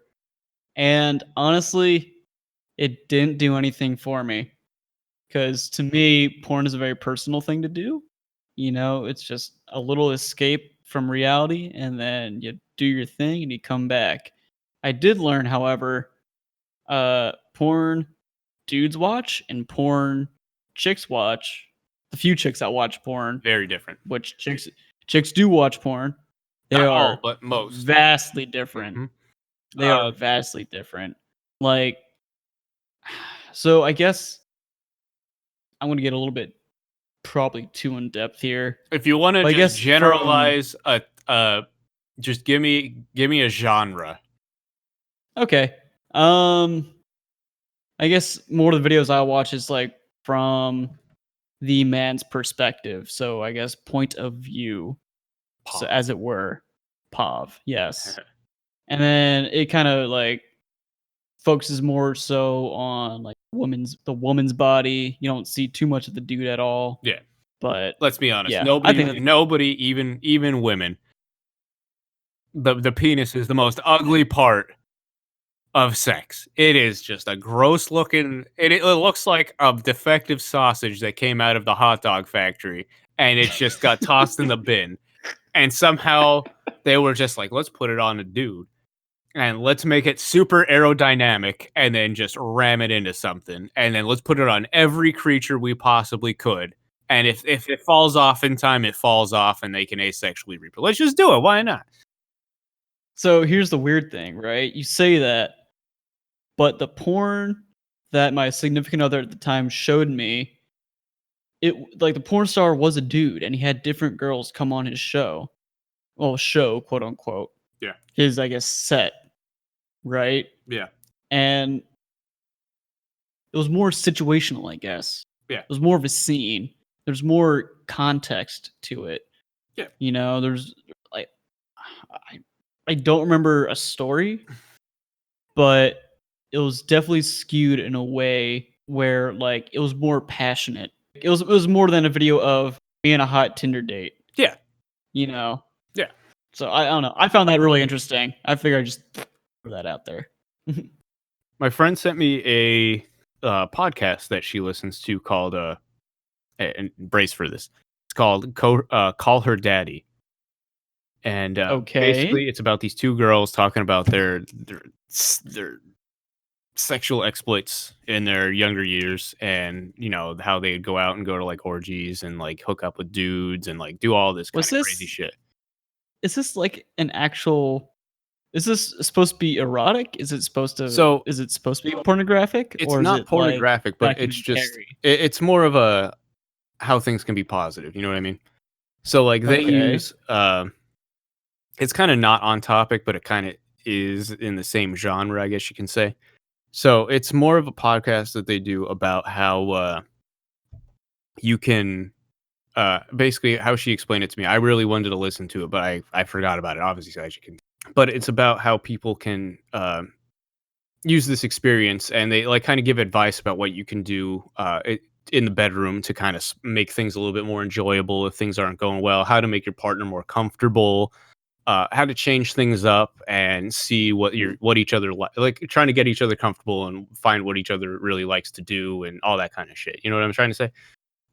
and honestly, it didn't do anything for me. Because to me, porn is a very personal thing to do. You know, it's just a little escape from reality, and then you do your thing and you come back. I did learn, however, porn dudes watch and porn chicks watch the few chicks that watch porn, Very different. which chicks do watch porn, they Not are all, but most. vastly different. Mhm. They are vastly different. Like, so I guess I'm gonna get a little bit probably too in depth here. If you want to But I just guess generalize just give me a genre. okay. I guess more of the videos I watch is like from the man's perspective. So I guess point of view, so Pop. as it were, POV. Yes. And then it kind of like focuses more so on like the woman's body. You don't see too much of the dude at all. Yeah. But Let's be honest. yeah, I think Nobody, even women. The penis is the most ugly part of sex. It is just a gross looking. It looks like a defective sausage that came out of the hot dog factory, and it just got tossed in the bin. And somehow they were just like, let's put it on a dude. And let's make it super aerodynamic and then just ram it into something. And then let's put it on every creature we possibly could. And if it falls off in time, it falls off and they can asexually reproduce. Let's just do it. Why not? so. Here's the weird thing, right? You say that, but the porn that my significant other at the time showed me, it like the porn star was a dude and he had different girls come on his show. Well, show, quote unquote. Yeah. His, I guess, set, right? Yeah. And it was more situational, I guess. Yeah. It was more of a scene. There's more context to it. Yeah. You know, there's like I don't remember a story, but it was definitely skewed in a way where like it was more passionate. It was more than a video of me and a hot Tinder date. Yeah. You know? Yeah. So I don't know. I found that really interesting. I figured I'd just throw that out there. My friend sent me a podcast that she listens to called and brace for this. It's called Call Her Daddy. And basically Okay. it's about these two girls talking about their sexual exploits in their younger years, and you know how they'd go out and go to like orgies and like hook up with dudes and like do all this kind Was of crazy this shit. is this like an actual is this supposed to be erotic? So is it supposed to be pornographic? it's Or is not it like pornographic, but it's just documentary? it's more of a how things can be positive. You know what I mean? So like they Okay. use it's kind of not on topic, but it kind of is in the same genre, I guess you can say. So it's more of a podcast that they do about how you can basically how she explained it to me. I really wanted to listen to it, but I forgot about it. Obviously, as you can. But it's about how people can use this experience, and they like kind of give advice about what you can do in the bedroom to kind of make things a little bit more enjoyable if things aren't going well. How to make your partner more comfortable. How to change things up and see what each other like trying to get each other comfortable and find what each other really likes to do and all that kind of shit. You know what I'm trying to say?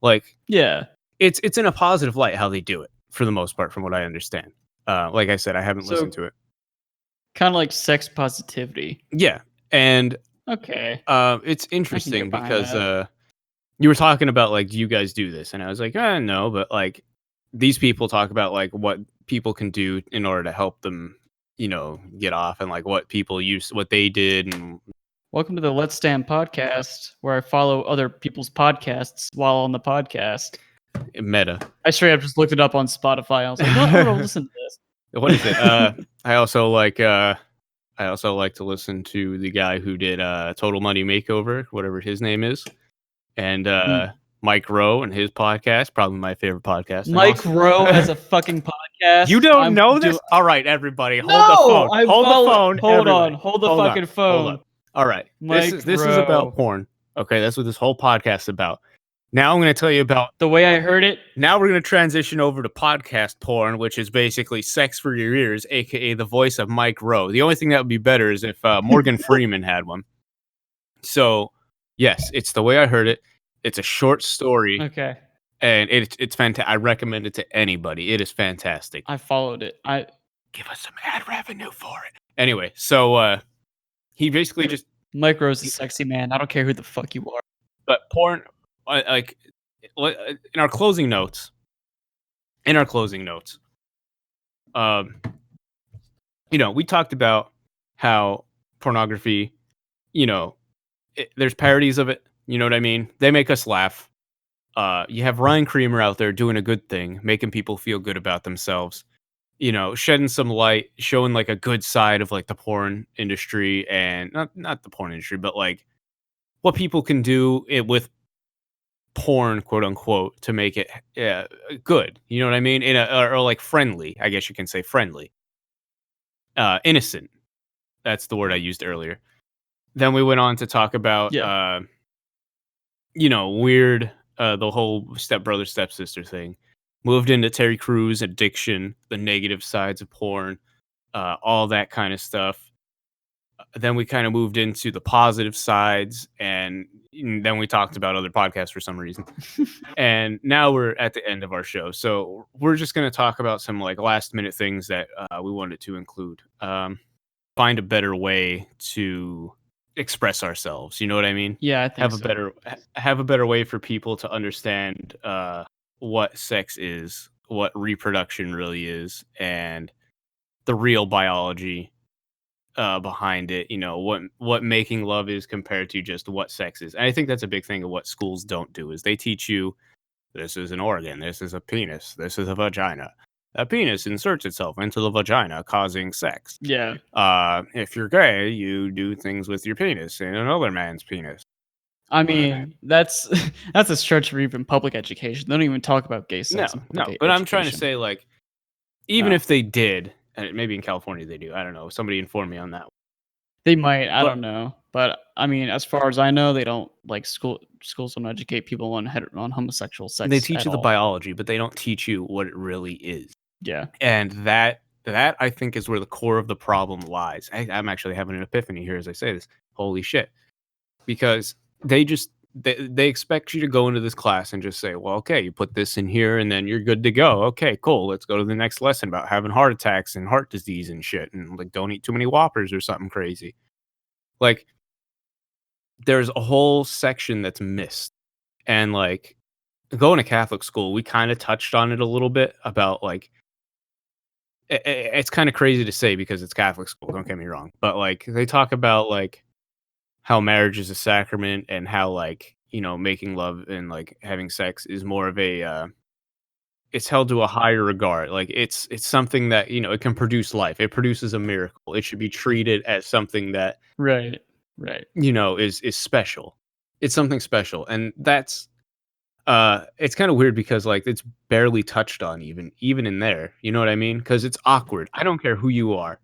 Like Yeah. it's in a positive light how they do it for the most part, from what I understand. Like I said, I haven't listened So to it. kind of like sex positivity. Yeah, and Okay. it's I can interesting get behind because that. you were talking about like, do you guys do this? And I was like, no, but like these people talk about like what people can do in order to help them, you know, get off, and like what they did, and Welcome to the Let's Stand podcast, where I follow other people's podcasts while on the podcast. meta. I straight up just looked it up on Spotify. I was like, I'm gonna listen to this. What is it? I also like to listen to the guy who did Total Money Makeover, whatever his name is, and Mm. Mike Rowe and his podcast, probably my favorite podcast. And Mike also, Rowe has a fucking podcast. you don't know this? All right, everybody, hold the No, phone. I Hold follow. the phone. Hold Everybody. on. Hold the Hold on. fucking Hold phone. up. All right. Mike This is about Rowe. porn. Okay, that's what this whole podcast is about. Now I'm going to tell you about. The way I heard it. Now we're going to transition over to podcast porn, which is basically sex for your ears, aka the voice of Mike Rowe. The only thing that would be better is if Morgan Freeman had one. So, yes, it's the way I heard it. It's a short story. Okay. And it's fantastic. I recommend it to anybody. It is fantastic. I followed it. Give us some ad revenue for it. Anyway, so he basically just Mike Rowe's a sexy man. I don't care who the fuck you are. but porn like in our closing notes, in our closing notes, um, we talked about how pornography, you know, there's parodies of it. You know what I mean? They make us laugh. You have Ryan Creamer out there doing a good thing, making people feel good about themselves. Shedding some light, showing like a good side of like the porn industry, and not the porn industry, but like what people can do with porn, quote unquote, to make it good. You know what I mean? Or like friendly, I guess you can say friendly, innocent. That's the word I used earlier. Then we went on to talk about, Yeah. weird, the whole stepbrother stepsister thing. Moved into Terry Crews addiction, the negative sides of porn, all that kind of stuff. Then we kind of moved into the positive sides, and then we talked about other podcasts for some reason. And now we're at the end of our show, so we're just going to talk about some like last minute things that we wanted to include. Find a better way to express ourselves. You know what I mean? Yeah, I think so. Have a better way for people to understand what sex is, what reproduction really is, and the real biology behind it. What making love is compared to just what sex is. And I think that's a big thing of what schools don't do is they teach you this is an organ, this is a penis, this is a vagina. A penis inserts itself into the vagina, causing sex. Yeah. If you're gay, you do things with your penis in another man's penis. I mean, that's that's a stretch for even public education. They don't even talk about gay No, sex in no. public But I'm trying to education. say, like, even No. if they did, and maybe in California they do, I don't know. Somebody inform me on that. They might, I But don't know. But I mean, as far as I know, they don't like schools don't educate people on homosexual they sex teach at you the all. biology, but they don't teach you what it really is. Yeah. And that I think is where the core of the problem lies. I'm actually having an epiphany here as I say this. Holy shit. Because they expect you to go into this class and just say, well, okay, you put this in here and then you're good to go. Okay, cool. Let's go to the next lesson about having heart attacks and heart disease and shit. And like, don't eat too many Whoppers or something crazy. Like, there's a whole section that's missed. And like, going to Catholic school, we kind of touched on it a little bit about like, it's kind of crazy to say because it's Catholic school. Don't get me wrong. But like, they talk about like, how marriage is a sacrament and how like making love and like having sex is more of a it's held to a higher regard. Like it's something that it can produce life. It produces a miracle. It should be treated as something that Right. Right. is special. It's something special. And that's it's kind of weird because like it's barely touched on even in there. You know what I mean? Because it's awkward. I don't care who you are.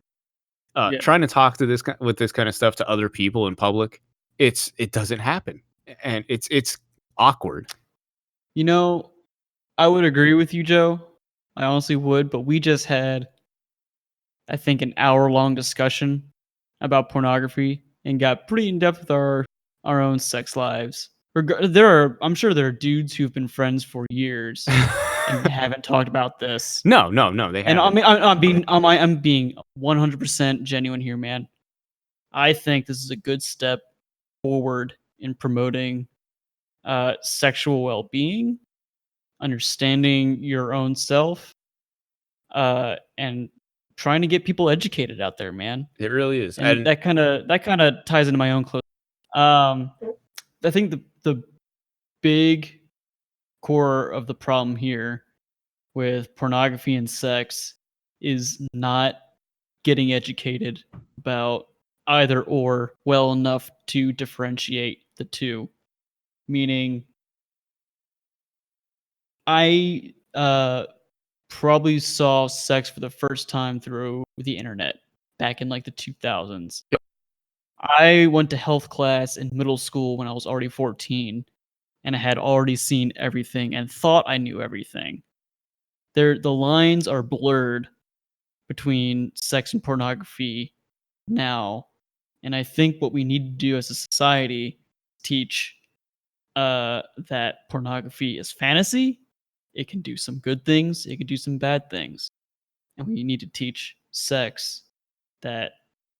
Yeah. Trying to talk to with this kind of stuff to other people in public, it doesn't happen, and it's awkward. You know, I would agree with you, Joe. I honestly would, but we just had, I think, an hour-long discussion about pornography and got pretty in depth with our own sex lives. I'm sure there are dudes who've been friends for years and haven't talked about this. No, they And I haven't. mean, I'm being 100% genuine here, man. I think this is a good step forward in promoting sexual well-being, understanding your own self, and trying to get people educated out there, man. It really is. And And that kind of ties into my own close. Um, I think the big core of the problem here with pornography and sex is not getting educated about either or well enough to differentiate the two. Meaning, I probably saw sex for the first time through the internet back in like the 2000s. I went to health class in middle school when I was already 14 and I had already seen everything and thought I knew everything. The lines are blurred between sex and pornography now, and I think what we need to do as a society teach that pornography is fantasy. It can do some good things, it can do some bad things. And we need to teach sex that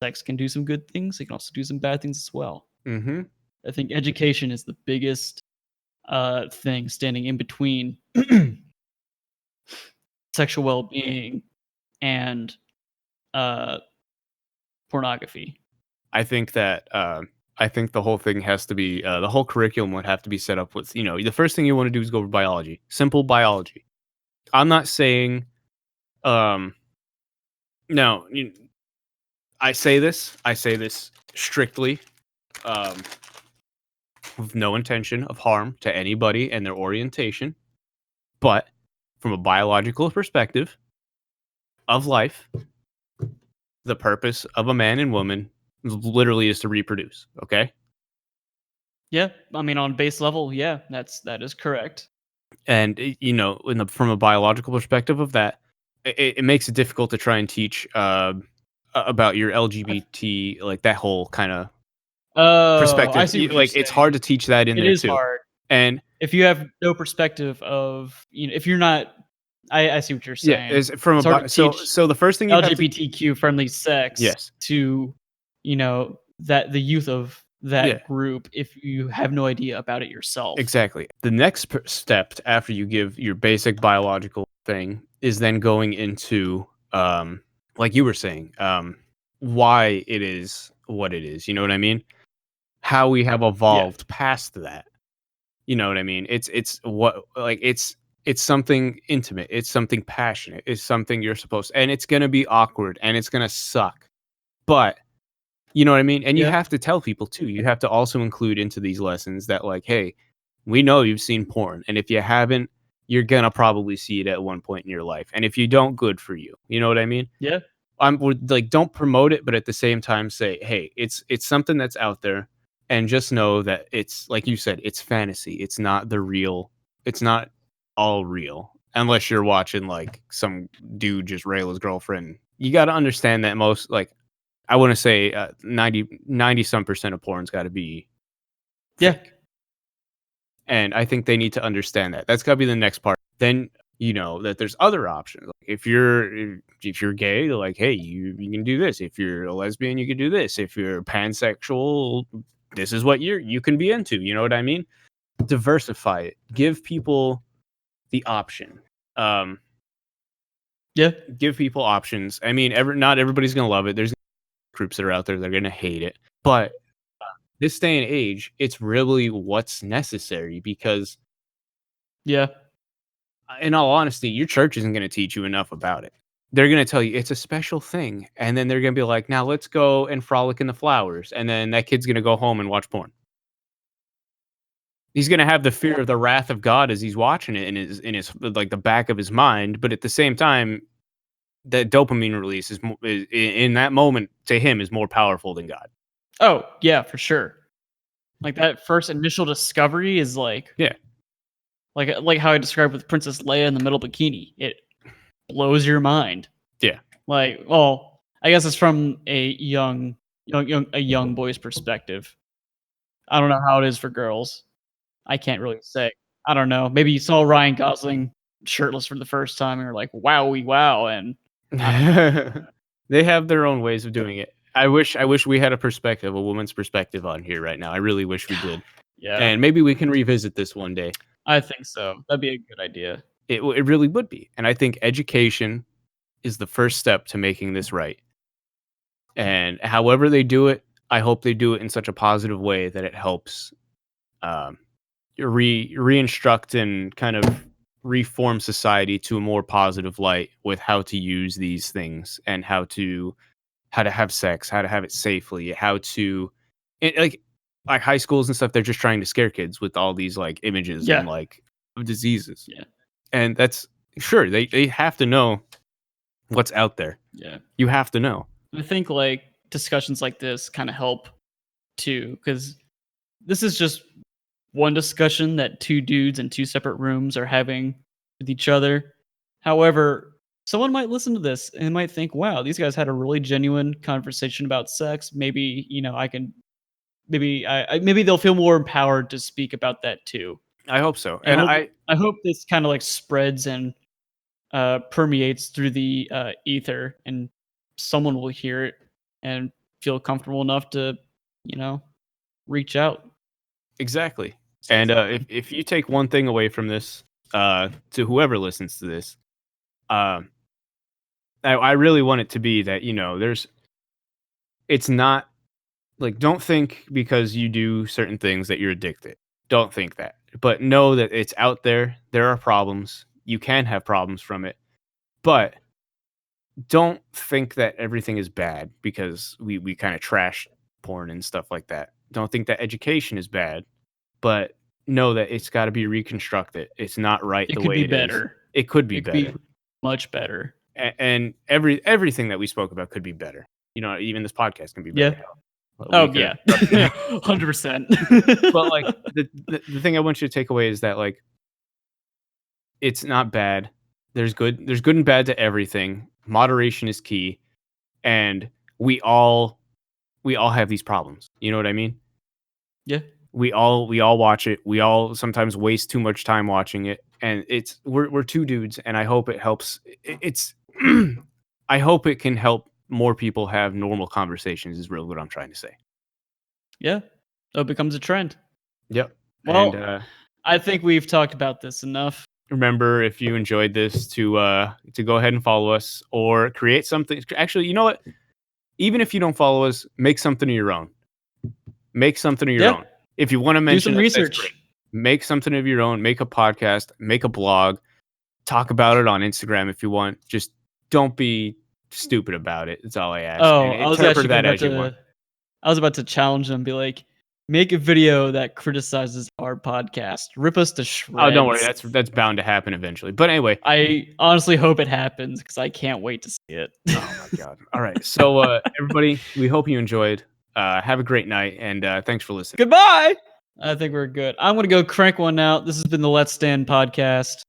sex can do some good things, it can also do some bad things as well. mm-hmm. I think education is the biggest thing standing in between sexual well-being and uh, pornography. I think that I think the whole thing has to be the whole curriculum would have to be set up with, the first thing you want to do is go over biology, simple biology. I'm not saying um no, I say this strictly um with no intention of harm to anybody and their orientation, but from a biological perspective of life, the purpose of a man and woman literally is to reproduce, okay? Yeah, I mean, on base level, yeah, that is correct. And from a biological perspective of that, it makes it difficult to try and teach about your I th LGBT, like that whole kind of Oh, I perspective. see what you're Like it's hard saying. to teach that in It there is too. hard. And If you have no perspective of, if you're not I see what you're yeah, saying. is from It's hard to so teach the first thing you have to LGBTQ friendly sex yes, to, that the youth of yeah, that group if you have no idea about it yourself. exactly. The next step after you give your basic biological thing is then going into like you were saying, why it is what it is. You know what I mean? How we have Yeah. evolved past that. You know what I mean? It's something intimate. It's something passionate. It's something you're supposed, and it's gonna be awkward and it's gonna suck. But you know what I mean? And you Yeah. have to tell people too. You have to also include into these lessons that like, hey, we know you've seen porn, and if you haven't, you're gonna probably see it at one point in your life. And if you don't, good for you. You know what I mean? Yeah. Like, don't promote it, but at the same time say, "Hey, it's something that's out there, and just know that it's like you said, it's fantasy. It's not the real. It's not all real unless you're watching like some dude just rail his girlfriend. You got to understand that most like I want to say 90 some percent of porn's got to be Yeah. fake, and I think they need to understand that. That's got to be the next part. Then that there's other options. Like if you're gay, they're like, hey, you can do this. If you're a lesbian, you can do this. If you're pansexual, this is what you can be into. You know what I mean? Diversify it. Give people the option. Um, Yeah. give people options. I mean, not everybody's gonna love it. There's groups that are out there that are gonna hate it, but this day and age, it's really what's necessary because Yeah. in all honesty, your church isn't going to teach you enough about it. They're going to tell you it's a special thing. And then they're going to be like, now let's go and frolic in the flowers. And then that kid's going to go home and watch porn. He's going to have the fear of the wrath of God as he's watching it in his like the back of his mind. But at the same time, that dopamine release is in that moment to him is more powerful than God. Oh, yeah, for sure. Like, that first initial discovery is Yeah. like how I described with Princess Leia in the middle bikini. It blows your mind. Yeah. Like, well, I guess it's from a young boy's perspective. I don't know how it is for girls. I can't really say. I don't know. Maybe you saw Ryan Gosling shirtless for the first time and you're like, "Wowie wow," and I don't know. They have their own ways of doing it. I wish we had a woman's perspective on here right now. I really wish we did. Yeah, And maybe we can revisit this one day. I think so. That'd be a good idea. It really would be. And I think education is the first step to making this right. And however they do it, I hope they do it in such a positive way that it helps um, re-instruct and kind of reform society to a more positive light with how to use these things and how to have sex, how to have it safely, how to it, like high schools and stuff. They're just trying to scare kids with all these like images and Yeah, like of diseases, yeah, and that's sure they have to know what's out there. yeah. You have to know. I think, discussions like this kinda help too, because this is just one discussion that 2 dudes in 2 separate rooms are having with each other. However, someone might listen to this and might think, "Wow, these guys had a really genuine conversation about sex. Maybe, I can maybe they'll feel more empowered to speak about that too." I hope so, And and I I hope this kinda, spreads and, permeates through the, ether, and someone will hear it and feel comfortable enough to, you know, reach out. exactly. And if you take one thing away from this, to whoever listens to this, I really want it to be that, it's not like, don't think because you do certain things that you're addicted. Don't think that. But know that it's out there. There are problems. You can have problems from it. But don't think that everything is bad because we kind of trash porn and stuff like that. Don't think that education is bad, but know that it's got to be reconstructed. It's not right It the could way be it is. better. It could be It could better. be much better. And everything that we spoke about could be better. Even this podcast can be better. Yeah. We Oh could- yeah, 100%. But like the thing I want you to take away is that, like, it's not bad. There's good and bad to everything. Moderation is key, and we all have these problems. You know what I mean? Yeah. We all watch it. We all sometimes waste too much time watching it, and we're two dudes, and I hope it helps. It's I hope it can help more people have normal conversations. Is really what I'm trying to say. Yeah. So it becomes a trend. Yep. Well, And I think we've talked about this enough. remember, if you enjoyed this, to go ahead and follow us or create something. Actually, you know what? Even if you don't follow us, make something of your own. Make something of your Yeah. own. If you want to Do mention some us, that's research. great. Make something of your own. Make a podcast. Make a blog. Talk about it on Instagram if you want. Just don't be stupid about it. That's all I ask. Oh, And I was interpret actually that about as you want. to. I was about to challenge them, be like, make a video that criticizes our podcast, rip us to shreds. Oh, don't worry. That's bound to happen eventually. But anyway, I honestly hope it happens because I can't wait to see it. oh my god. All right. So everybody, we hope you enjoyed. Have a great night, and thanks for listening. Goodbye. I think we're good. I'm gonna go crank one out. This has been the Let's Stand podcast.